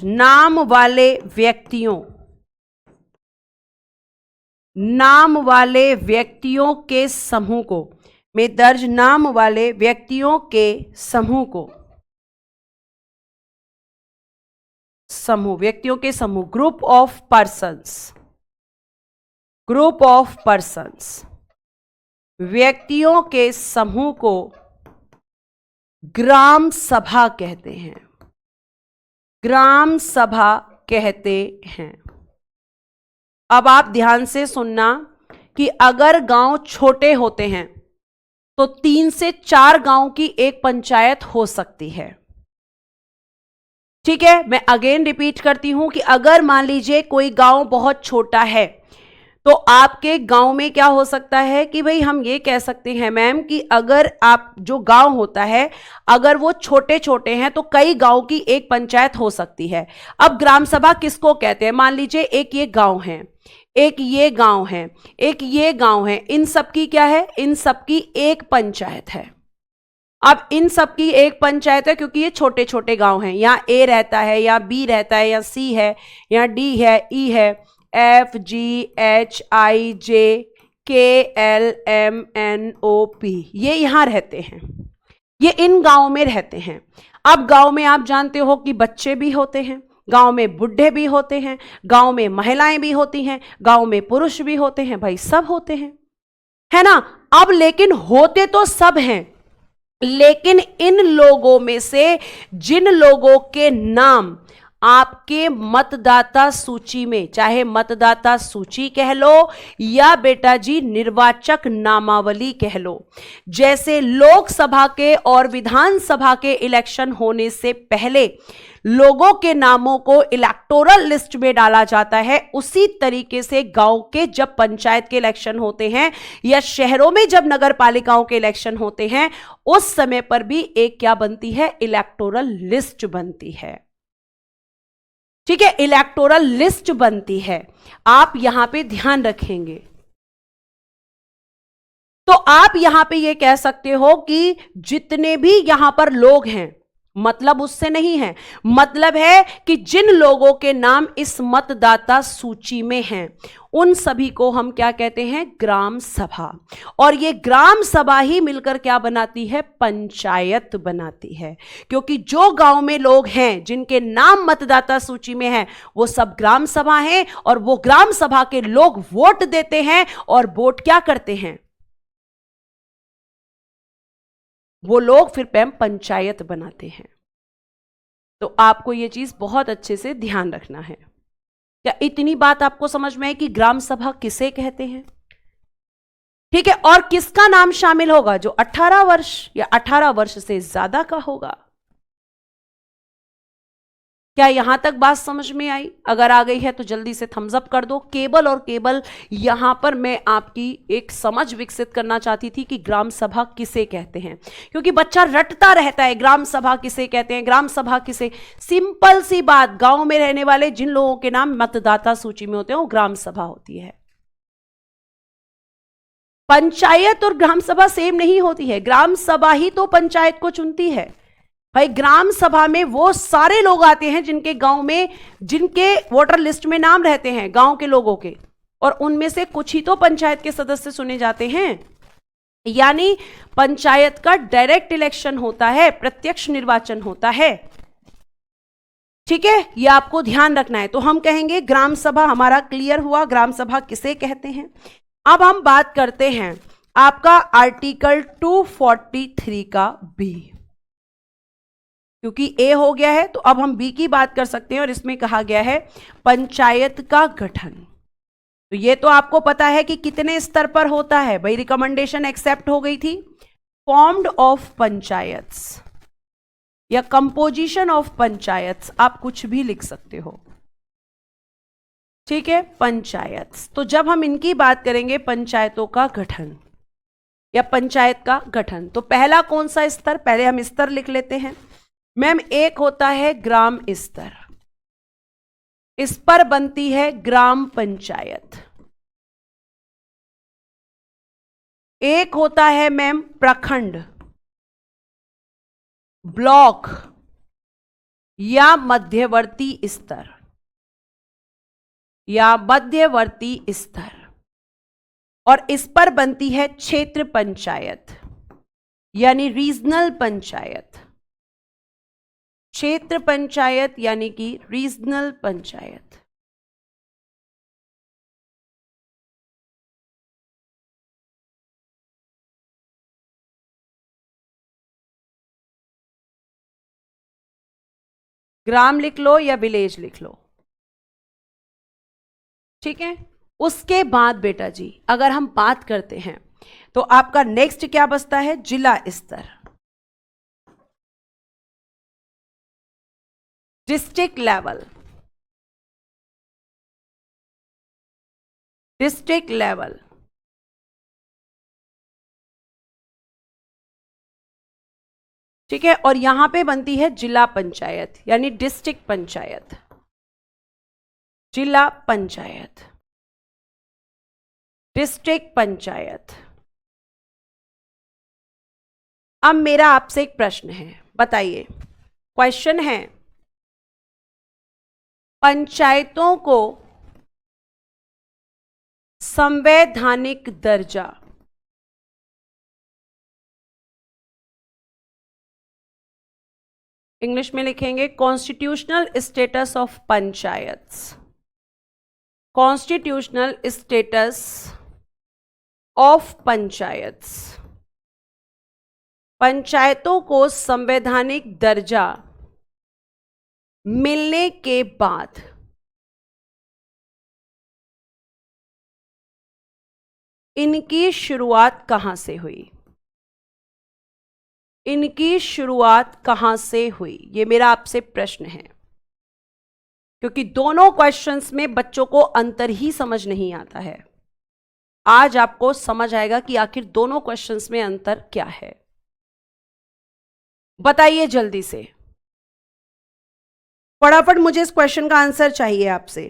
नाम वाले व्यक्तियों के समूह को, में दर्ज नाम वाले व्यक्तियों के समूह को, ग्रुप ऑफ पर्सन्स, व्यक्तियों के समूह को ग्राम सभा कहते हैं, ग्राम सभा कहते हैं। अब आप ध्यान से सुनना कि अगर गांव छोटे होते हैं तो 3 से 4 गांव की एक पंचायत हो सकती है। ठीक है, मैं अगेन रिपीट करती हूं कि अगर मान लीजिए कोई गांव बहुत छोटा है तो आपके गांव में क्या हो सकता है कि भाई हम ये कह सकते हैं मैम कि अगर आप जो गांव होता है अगर वो छोटे छोटे हैं तो कई गांव की एक पंचायत हो सकती है। अब ग्राम सभा किसको कहते हैं, मान लीजिए एक ये गांव है, एक ये गांव है, एक ये गांव है, इन सबकी क्या है, इन सबकी एक पंचायत है। अब इन सबकी एक पंचायत है क्योंकि ये छोटे छोटे गांव हैं, यहाँ ए रहता है, यहाँ बी रहता है, यहाँ सी है, यहाँ डी है, ई है, F G H I J K L M N O P, ये यहां रहते हैं, ये इन गांव में रहते हैं। अब गांव में आप जानते हो कि बच्चे भी होते हैं, गांव में बुढ़े भी होते हैं, गांव में महिलाएं भी होती हैं, गांव में पुरुष भी होते हैं, भाई सब होते हैं, है ना। अब लेकिन होते तो सब हैं, लेकिन इन लोगों में से जिन लोगों के नाम आपके मतदाता सूची में, चाहे मतदाता सूची कह लो या बेटा जी निर्वाचक नामावली कह लो, जैसे लोकसभा के और विधानसभा के इलेक्शन होने से पहले लोगों के नामों को इलेक्टोरल लिस्ट में डाला जाता है, उसी तरीके से गांव के जब पंचायत के इलेक्शन होते हैं या शहरों में जब नगर पालिकाओं के इलेक्शन होते हैं उस समय पर भी एक क्या बनती है, इलेक्टोरल लिस्ट बनती है। ठीक है, इलेक्टोरल लिस्ट बनती है, आप यहां पे ध्यान रखेंगे। तो आप यहां पे ये कह सकते हो कि जितने भी यहां पर लोग हैं, मतलब उससे नहीं है, मतलब है कि जिन लोगों के नाम इस मतदाता सूची में हैं उन सभी को हम क्या कहते हैं, ग्राम सभा। और ये ग्राम सभा ही मिलकर क्या बनाती है, पंचायत बनाती है, क्योंकि जो गांव में लोग हैं जिनके नाम मतदाता सूची में हैं वो सब ग्राम सभा हैं, और वो ग्राम सभा के लोग वोट देते हैं, और वोट क्या करते हैं, वो लोग फिर पंचायत बनाते हैं। तो आपको ये चीज बहुत अच्छे से ध्यान रखना है। क्या इतनी बात आपको समझ में है कि ग्राम सभा किसे कहते हैं? ठीक है, और किसका नाम शामिल होगा, जो 18 वर्ष या 18 वर्ष से ज्यादा का होगा। क्या यहां तक बात समझ में आई? अगर आ गई है तो जल्दी से थम्स अप कर दो। केवल और केवल यहां पर मैं आपकी एक समझ विकसित करना चाहती थी कि ग्राम सभा किसे कहते हैं, क्योंकि बच्चा रटता रहता है ग्राम सभा किसे कहते हैं, ग्राम सभा किसे। सिंपल सी बात, गांव में रहने वाले जिन लोगों के नाम मतदाता सूची में होते हैं वो ग्राम सभा होती है। पंचायत और ग्राम सभा सेम नहीं होती है। ग्राम सभा ही तो पंचायत को चुनती है भाई। ग्राम सभा में वो सारे लोग आते हैं जिनके गांव में, जिनके वोटर लिस्ट में नाम रहते हैं गांव के लोगों के, और उनमें से कुछ ही तो पंचायत के सदस्य चुने जाते हैं। यानी पंचायत का डायरेक्ट इलेक्शन होता है, प्रत्यक्ष निर्वाचन होता है। ठीक है, यह आपको ध्यान रखना है। तो हम कहेंगे ग्राम सभा, हमारा क्लियर हुआ ग्राम सभा किसे कहते हैं। अब हम बात करते हैं आपका आर्टिकल 243 का बी, क्योंकि ए हो गया है तो अब हम बी की बात कर सकते हैं, और इसमें कहा गया है पंचायत का गठन। तो ये तो आपको पता है कि कितने स्तर पर होता है भाई। रिकमेंडेशन एक्सेप्ट हो गई थी। फॉर्म्ड ऑफ पंचायत्स या कंपोजिशन ऑफ पंचायत्स, आप कुछ भी लिख सकते हो। ठीक है, पंचायत्स। तो जब हम इनकी बात करेंगे पंचायतों का गठन या पंचायत का गठन, तो पहला कौन सा स्तर, पहले हम स्तर लिख लेते हैं मैम। एक होता है ग्राम स्तर, इस पर बनती है ग्राम पंचायत। एक होता है मैम प्रखंड, ब्लॉक या मध्यवर्ती स्तर, या मध्यवर्ती स्तर, और इस पर बनती है क्षेत्र पंचायत यानी रीजनल पंचायत। क्षेत्र पंचायत यानी कि रीजनल पंचायत। ग्राम लिख लो या विलेज लिख लो, ठीक है। उसके बाद बेटा जी अगर हम बात करते हैं तो आपका नेक्स्ट क्या बचता है, जिला स्तर, डिस्ट्रिक्ट लेवल, डिस्ट्रिक्ट लेवल, ठीक है। और यहां पे बनती है जिला पंचायत यानी डिस्ट्रिक्ट पंचायत, जिला पंचायत, डिस्ट्रिक्ट पंचायत। अब मेरा आपसे एक प्रश्न है, बताइए। क्वेश्चन है, पंचायतों को संवैधानिक दर्जा इंग्लिश में लिखेंगे constitutional status of panchayats, constitutional status of panchayats. पंचायतों को संवैधानिक दर्जा मिलने के बाद इनकी शुरुआत कहां से हुई, इनकी शुरुआत कहां से हुई, ये मेरा आपसे प्रश्न है। क्योंकि दोनों क्वेश्चंस में बच्चों को अंतर ही समझ नहीं आता है। आज आपको समझ आएगा कि आखिर दोनों क्वेश्चंस में अंतर क्या है। बताइए जल्दी से, फटाफट मुझे इस क्वेश्चन का आंसर चाहिए आपसे।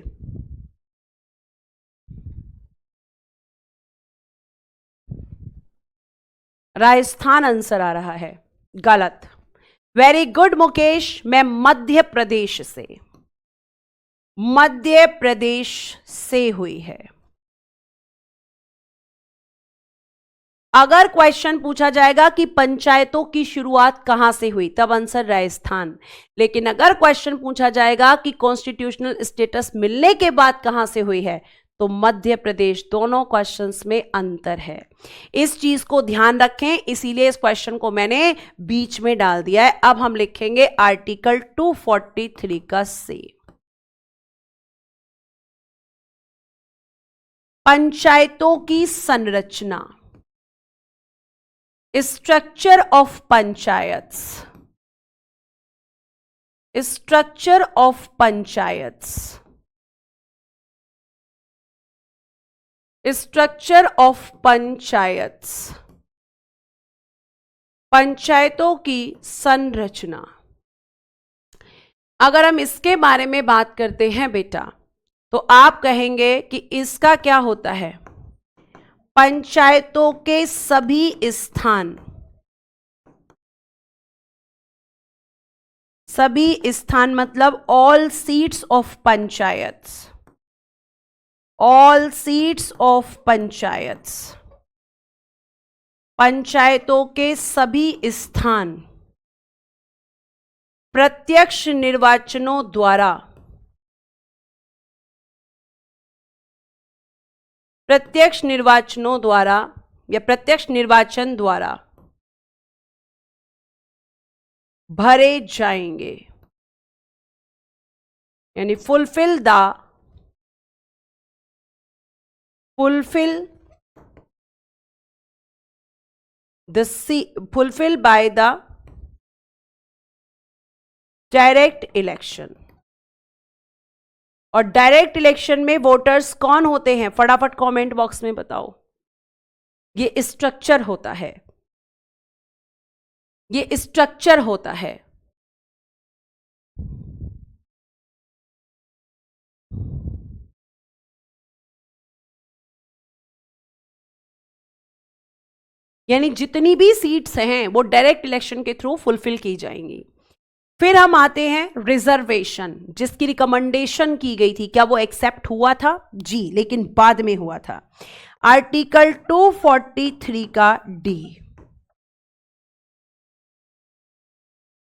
राजस्थान आंसर आ रहा है, गलत। वेरी गुड मुकेश, मैं मध्य प्रदेश से, मध्य प्रदेश से हुई है। अगर क्वेश्चन पूछा जाएगा कि पंचायतों की शुरुआत कहां से हुई, तब आंसर राजस्थान। लेकिन अगर क्वेश्चन पूछा जाएगा कि कॉन्स्टिट्यूशनल स्टेटस मिलने के बाद कहां से हुई है, तो मध्य प्रदेश। दोनों क्वेश्चंस में अंतर है, इस चीज को ध्यान रखें। इसीलिए इस क्वेश्चन को मैंने बीच में डाल दिया है। अब हम लिखेंगे आर्टिकल 243 का से। पंचायतों की संरचना, structure of panchayats, structure of panchayats, structure of panchayats, पंचायतों की संरचना। अगर हम इसके बारे में बात करते हैं बेटा, तो आप कहेंगे कि इसका क्या होता है, पंचायतों के सभी स्थान, सभी स्थान मतलब all seats of panchayats, all seats of panchayats, पंचायतों के सभी स्थान प्रत्यक्ष निर्वाचनों द्वारा, प्रत्यक्ष निर्वाचनों द्वारा या प्रत्यक्ष निर्वाचन द्वारा भरे जाएंगे, यानी fulfil by the direct election. और डायरेक्ट इलेक्शन में वोटर्स कौन होते हैं, फटाफट कमेंट बॉक्स में बताओ। ये स्ट्रक्चर होता है, ये स्ट्रक्चर होता है। यानी जितनी भी सीट्स हैं वो डायरेक्ट इलेक्शन के थ्रू फुलफिल की जाएंगी। फिर हम आते हैं रिजर्वेशन, जिसकी रिकमेंडेशन की गई थी। क्या वो एक्सेप्ट हुआ था? जी, लेकिन बाद में हुआ था। आर्टिकल 243 का डी,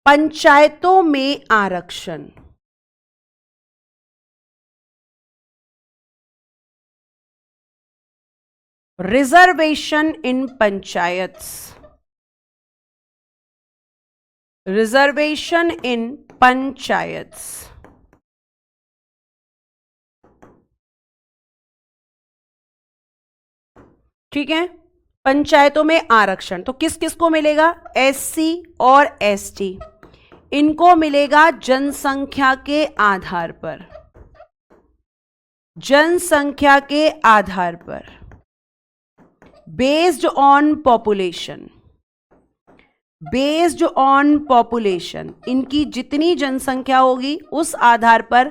पंचायतों में आरक्षण। रिजर्वेशन इन पंचायत्स, रिजर्वेशन इन पंचायत्स। ठीक है, पंचायतों में आरक्षण तो किस किस को मिलेगा? एससी और एसटी, इनको मिलेगा जनसंख्या के आधार पर, जनसंख्या के आधार पर, based on population, based on population. इनकी जितनी जनसंख्या होगी उस आधार पर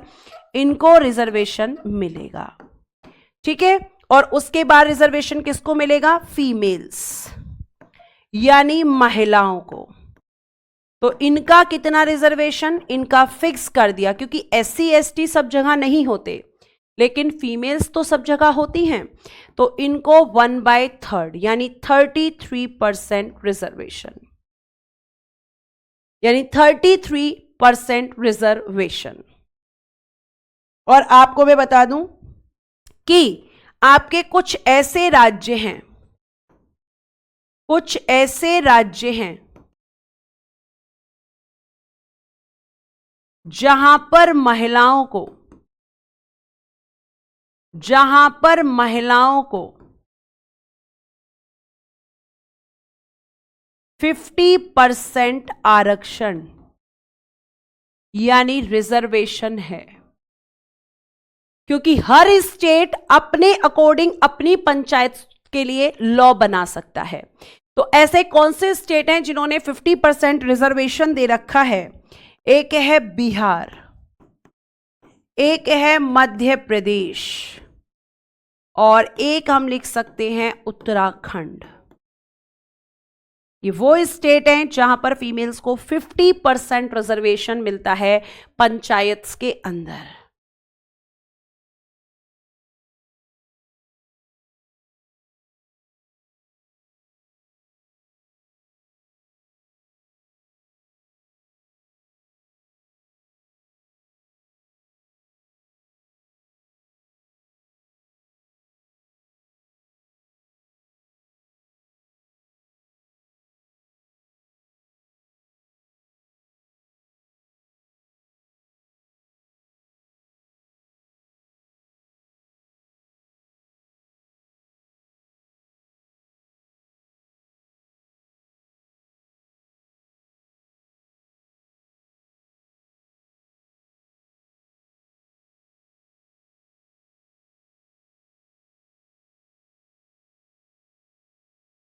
इनको रिजर्वेशन मिलेगा। ठीक है, और उसके बाद रिजर्वेशन किसको मिलेगा? फीमेल्स, यानी महिलाओं को। तो इनका कितना रिजर्वेशन? इनका फिक्स कर दिया, क्योंकि एससी एसटी सब जगह नहीं होते, लेकिन फीमेल्स तो सब जगह होती हैं। तो इनको 1/3 यानी 33% रिजर्वेशन, यानी 33% रिजर्वेशन। और आपको मैं बता दूं कि आपके कुछ ऐसे राज्य हैं, कुछ ऐसे राज्य हैं जहां पर महिलाओं को, जहां पर महिलाओं को 50% आरक्षण यानी रिजर्वेशन है। क्योंकि हर स्टेट अपने अकॉर्डिंग अपनी पंचायत के लिए लॉ बना सकता है। तो ऐसे कौन से स्टेट हैं जिन्होंने 50% रिजर्वेशन दे रखा है? एक है बिहार, एक है मध्य प्रदेश, और एक हम लिख सकते हैं उत्तराखंड। ये वो स्टेट हैं जहां पर फीमेल्स को 50% रिजर्वेशन मिलता है पंचायत के अंदर।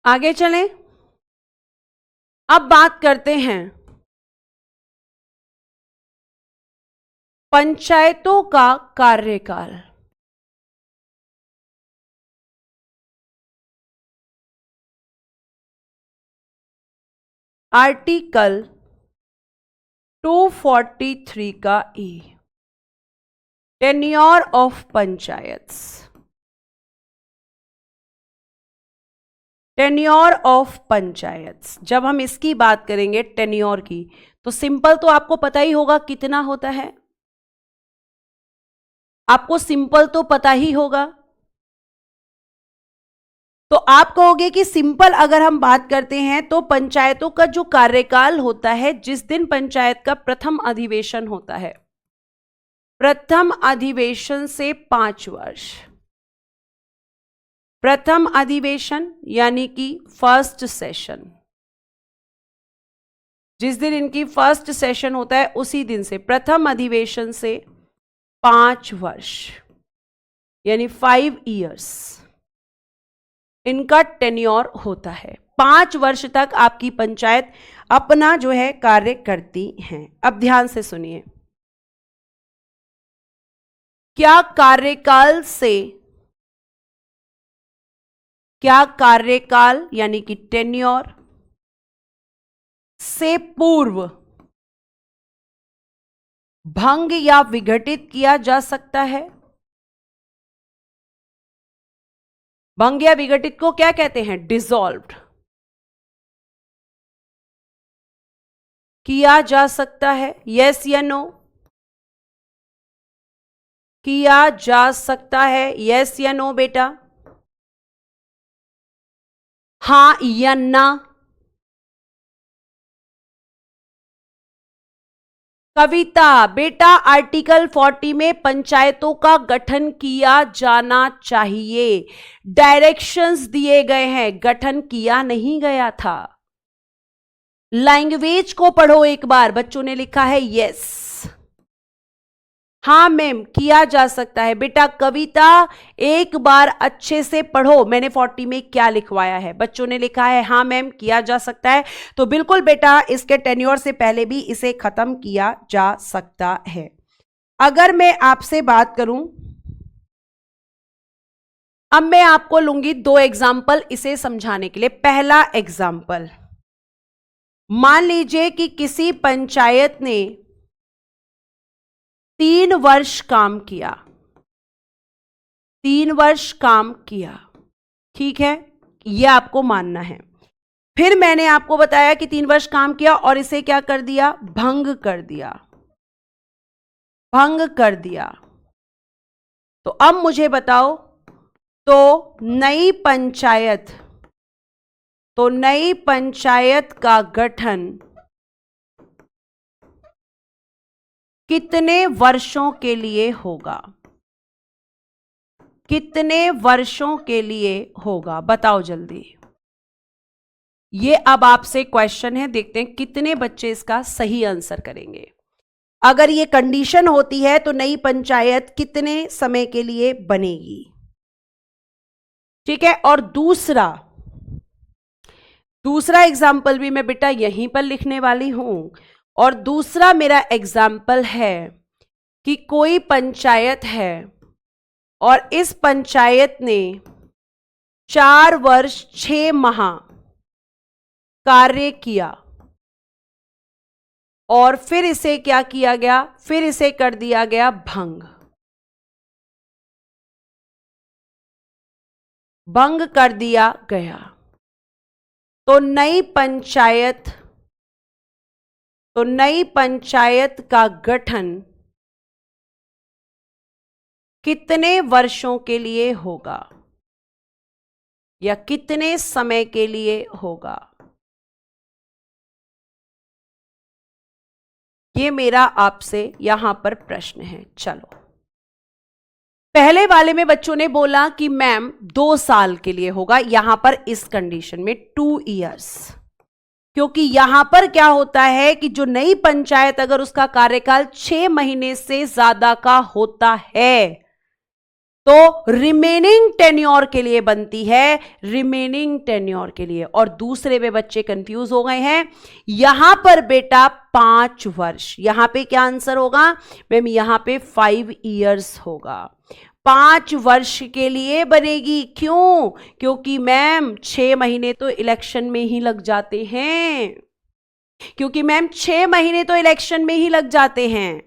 आगे चलें, अब बात करते हैं पंचायतों का कार्यकाल। आर्टिकल 243 का E, tenure of panchayats. Tenure of panchayats, जब हम इसकी बात करेंगे टेन्योर की, तो सिंपल तो आपको पता ही होगा कितना होता है, आपको सिंपल तो पता ही होगा। तो आप कहोगे कि सिंपल अगर हम बात करते हैं तो पंचायतों का जो कार्यकाल होता है, जिस दिन पंचायत का प्रथम अधिवेशन होता है, प्रथम अधिवेशन से 5 वर्ष, प्रथम अधिवेशन यानी कि फर्स्ट सेशन, जिस दिन इनकी फर्स्ट सेशन होता है उसी दिन से, प्रथम अधिवेशन से 5 वर्ष यानी 5 इयर्स इनका टेन्योर होता है। 5 वर्ष तक आपकी पंचायत अपना जो है कार्य करती हैं। अब ध्यान से सुनिए, क्या कार्यकाल यानी कि टेन्योर से पूर्व भंग या विघटित किया जा सकता है? भंग या विघटित को क्या कहते हैं? डिसॉल्व्ड किया जा सकता है। यस या नो? किया जा सकता है, यस या नो बेटा? हां या ना? कविता बेटा, आर्टिकल 40 में पंचायतों का गठन किया जाना चाहिए, डायरेक्शंस दिए गए हैं, गठन किया नहीं गया था। लैंग्वेज को पढ़ो एक बार, बच्चों ने लिखा है यस। हाँ मैम किया जा सकता है। बेटा कविता एक बार अच्छे से पढ़ो, मैंने 40 में क्या लिखवाया है। बच्चों ने लिखा है हाँ मैम किया जा सकता है, तो बिल्कुल बेटा इसके टेन्योर से पहले भी इसे खत्म किया जा सकता है। अगर मैं आपसे बात करूं, अब मैं आपको लूंगी 2 एग्जाम्पल इसे समझाने के लिए। पहला एग्जाम्पल, मान लीजिए कि किसी पंचायत ने 3 वर्ष काम किया, 3 वर्ष काम किया, ठीक है, यह आपको मानना है। फिर मैंने आपको बताया कि 3 वर्ष काम किया और इसे क्या कर दिया? भंग कर दिया, भंग कर दिया। तो अब मुझे बताओ, तो नई पंचायत का गठन कितने वर्षों के लिए होगा? कितने वर्षों के लिए होगा? बताओ जल्दी। ये अब आपसे क्वेश्चन है, देखते हैं कितने बच्चे इसका सही आंसर करेंगे। अगर ये कंडीशन होती है तो नई पंचायत कितने समय के लिए बनेगी? ठीक है। और दूसरा एग्जाम्पल भी मैं बेटा यहीं पर लिखने वाली हूं। और दूसरा मेरा एग्जाम्पल है कि कोई पंचायत है और इस पंचायत ने 4 वर्ष 6 माह कार्य किया और फिर इसे क्या किया गया? फिर इसे कर दिया गया भंग, भंग कर दिया गया। तो नई पंचायत का गठन कितने वर्षों के लिए होगा या कितने समय के लिए होगा? ये मेरा आपसे यहां पर प्रश्न है। चलो, पहले वाले में बच्चों ने बोला कि मैम 2 साल के लिए होगा, यहां पर इस कंडीशन में 2 इयर्स, क्योंकि यहां पर क्या होता है कि जो नई पंचायत अगर उसका कार्यकाल 6 महीने से ज्यादा का होता है तो रिमेनिंग टेन्योर के लिए बनती है, रिमेनिंग टेन्योर के लिए। और दूसरे में बच्चे कंफ्यूज हो गए हैं, यहां पर बेटा 5 वर्ष, यहां पे क्या आंसर होगा मैम? यहां पे 5 इयर्स होगा, 5 वर्ष के लिए बनेगी। क्यों? क्योंकि मैम 6 महीने तो इलेक्शन में ही लग जाते हैं। क्योंकि मैम 6 महीने तो इलेक्शन में ही लग जाते हैं,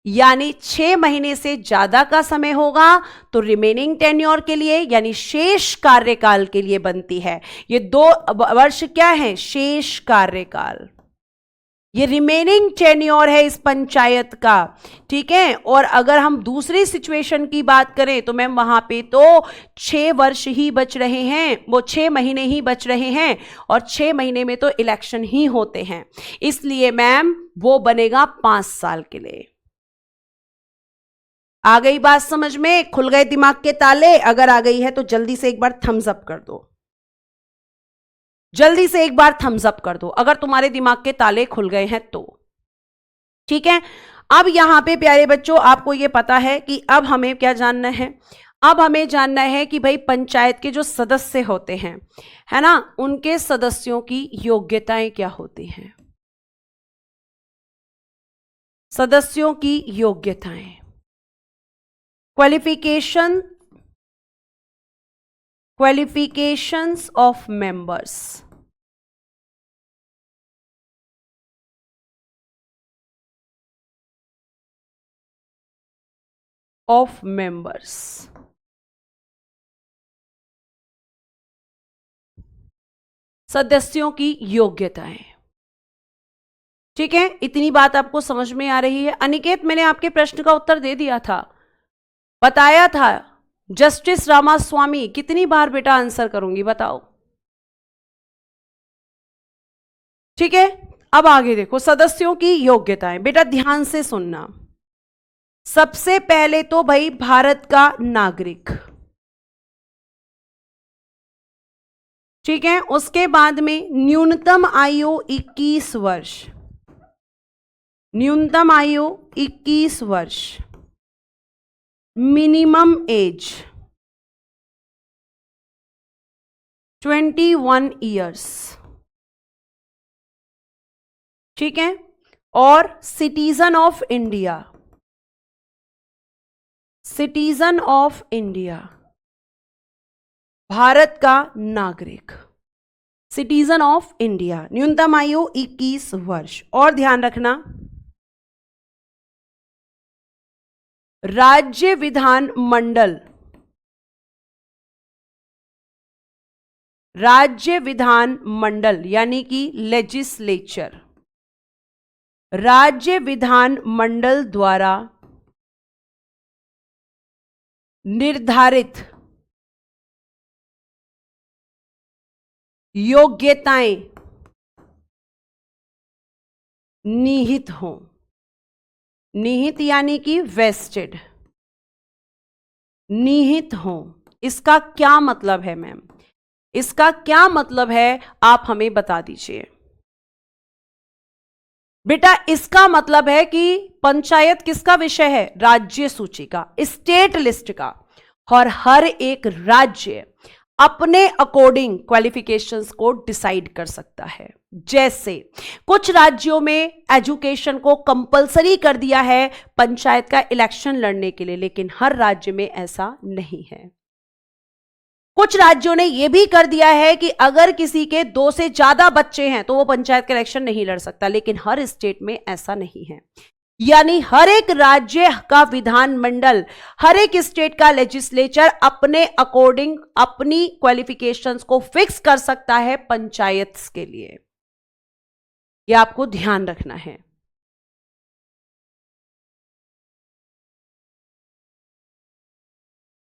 यानी 6 महीने से ज्यादा का समय होगा तो रिमेनिंग टेन्योर के लिए यानी शेष कार्यकाल के लिए बनती है। ये 2 वर्ष क्या है? शेष कार्यकाल। ये रिमेनिंग टेन्योर है इस पंचायत का, ठीक है। और अगर हम दूसरी सिचुएशन की बात करें तो मैम वहां पे तो 6 वर्ष ही बच रहे हैं, वो 6 महीने ही बच रहे हैं और 6 महीने में तो इलेक्शन ही होते हैं, इसलिए मैम वो बनेगा 5 साल के लिए। आ गई बात समझ में? खुल गए दिमाग के ताले? अगर आ गई है तो जल्दी से एक बार थम्स अप कर दो, जल्दी से एक बार थम्स अप कर दो अगर तुम्हारे दिमाग के ताले खुल गए हैं तो, ठीक है। अब यहां पे प्यारे बच्चों आपको ये पता है कि अब हमें क्या जानना है? अब हमें जानना है कि भाई पंचायत के जो सदस्य होते हैं, है ना, उनके सदस्यों की योग्यताएं क्या होती हैं? सदस्यों की योग्यताएं, qualifications of members. Of members, सदस्यों की योग्यताएं, ठीक है। इतनी बात आपको समझ में आ रही है? अनिकेत, मैंने आपके प्रश्न का उत्तर दे दिया था, बताया था, जस्टिस रामास्वामी। कितनी बार बेटा आंसर करूंगी बताओ? ठीक है। अब आगे देखो, सदस्यों की योग्यताएं, बेटा ध्यान से सुनना। सबसे पहले तो भाई भारत का नागरिक, ठीक है। उसके बाद में न्यूनतम आयु 21 वर्ष, न्यूनतम आयु 21 वर्ष, मिनिमम एज 21 ईयर्स, ठीक है। और citizen of India, citizen of India, Bharat का नागरिक, सिटीजन ऑफ इंडिया, न्यूनतम आयु 21 वर्ष। और ध्यान रखना, राज्य विधान मंडल, राज्य विधान मंडल यानी कि लेजिस्लेचर, राज्य विधान मंडल द्वारा निर्धारित योग्यताएं निहित हों, निहित यानी कि वेस्टेड, निहित हों। इसका क्या मतलब है मैम? इसका क्या मतलब है आप हमें बता दीजिए बेटा। इसका मतलब है कि पंचायत किसका विषय है? राज्य सूची का, स्टेट लिस्ट का, और हर एक राज्य अपने अकॉर्डिंग क्वालिफिकेशंस को डिसाइड कर सकता है। जैसे कुछ राज्यों में एजुकेशन को कंपलसरी कर दिया है पंचायत का इलेक्शन लड़ने के लिए, लेकिन हर राज्य में ऐसा नहीं है। कुछ राज्यों ने यह भी कर दिया है कि अगर किसी के 2 से ज्यादा बच्चे हैं तो वो पंचायत का इलेक्शन नहीं लड़ सकता, लेकिन हर स्टेट में ऐसा नहीं है। यानी हर एक राज्य का विधानमंडल, हर एक स्टेट का लेजिस्लेचर अपने अकॉर्डिंग अपनी क्वालिफिकेशंस को फिक्स कर सकता है पंचायत के लिए। यह आपको ध्यान रखना है,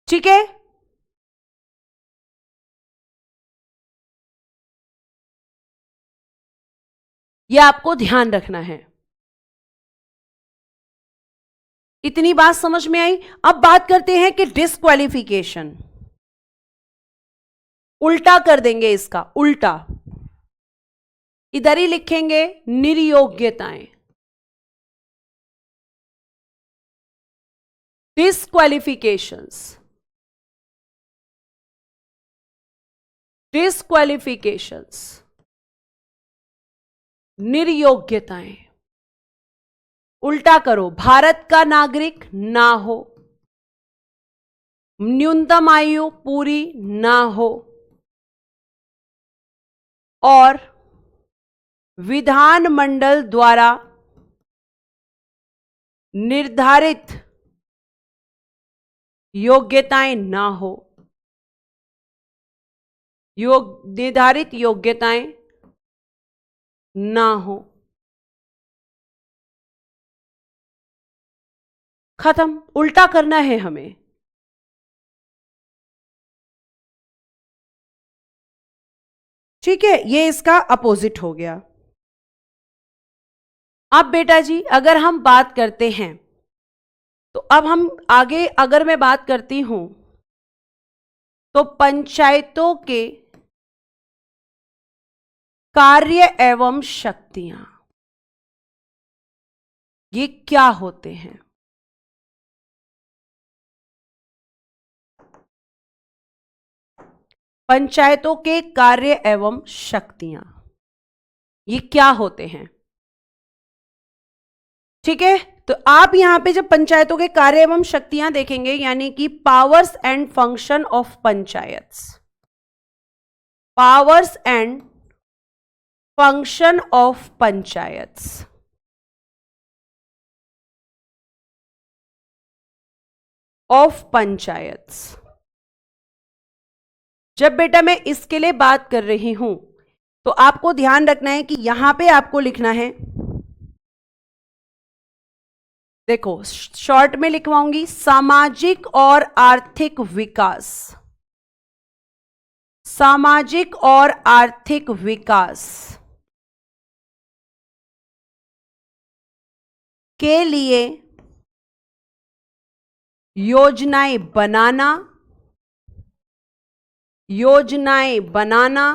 ठीक है। यह आपको ध्यान रखना है। इतनी बात समझ में आई? अब बात करते हैं कि डिस्क्वालिफिकेशन, उल्टा कर देंगे इसका, उल्टा इधर ही लिखेंगे निर्योग्यताएं, डिस्क्वालिफिकेशंस, डिस्क्वालिफिकेशंस, निर्योग्यताएं। उल्टा करो, भारत का नागरिक ना हो, न्यूनतम आयु पूरी ना हो, और विधानमंडल द्वारा निर्धारित योग्यताएं ना हो, निर्धारित योग्यताएं ना हो। खत्म, उल्टा करना है हमें। ठीक है, ये इसका अपोजिट हो गया। अब बेटा जी अगर हम बात करते हैं तो अब हम आगे अगर मैं बात करती हूं तो पंचायतों के कार्य एवं शक्तियां ये क्या होते हैं? पंचायतों के कार्य एवं शक्तियां ये क्या होते हैं? ठीक है, तो आप यहां पे जब पंचायतों के कार्य एवं शक्तियां देखेंगे यानी कि powers and function of panchayats, powers and function of panchayats, of panchayats. जब बेटा मैं इसके लिए बात कर रही हूं तो आपको ध्यान रखना है कि यहां पे आपको लिखना है, देखो शॉर्ट में लिखवाऊंगी, सामाजिक और आर्थिक विकास, सामाजिक और आर्थिक विकास के लिए योजनाएं बनाना, योजनाएं बनाना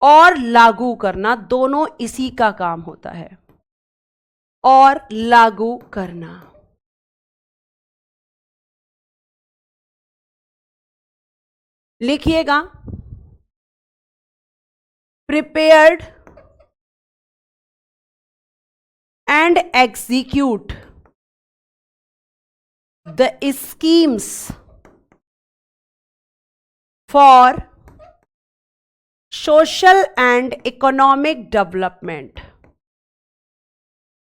और लागू करना, दोनों इसी का काम होता है, और लागू करना। लिखिएगा, prepared and execute the schemes for social and economic development,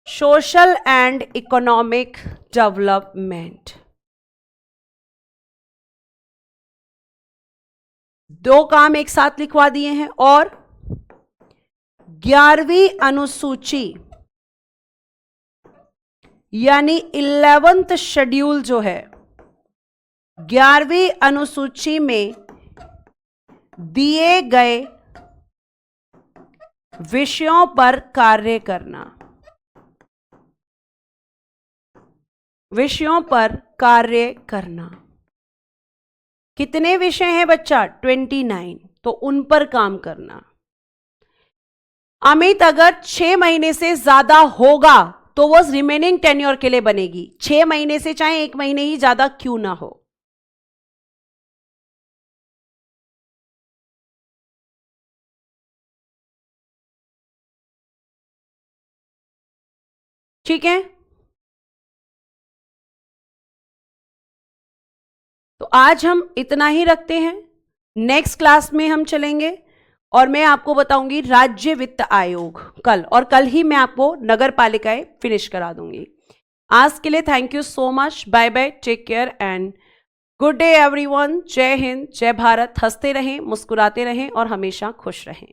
social and economic development. दो काम एक साथ लिखवा दिए हैं। और 11वीं अनुसूची यानी 11th शेड्यूल जो है, 11वीं अनुसूची में दिए गए विषयों पर कार्य करना, विषयों पर कार्य करना। कितने विषय हैं बच्चा? 29, तो उन पर काम करना। अमित अगर 6 महीने से ज्यादा होगा तो वो रिमेनिंग टेन्योर के लिए बनेगी, 6 महीने से चाहे 1 महीने ही ज्यादा क्यों ना हो। ठीक है, तो आज हम इतना ही रखते हैं। नेक्स्ट क्लास में हम चलेंगे और मैं आपको बताऊंगी राज्य वित्त आयोग कल, और कल ही मैं आपको नगर पालिकाएं फिनिश करा दूंगी। आज के लिए thank you so much, bye bye, take care and good day everyone. जय हिंद, जय भारत। हंसते रहें, मुस्कुराते रहें और हमेशा खुश रहें।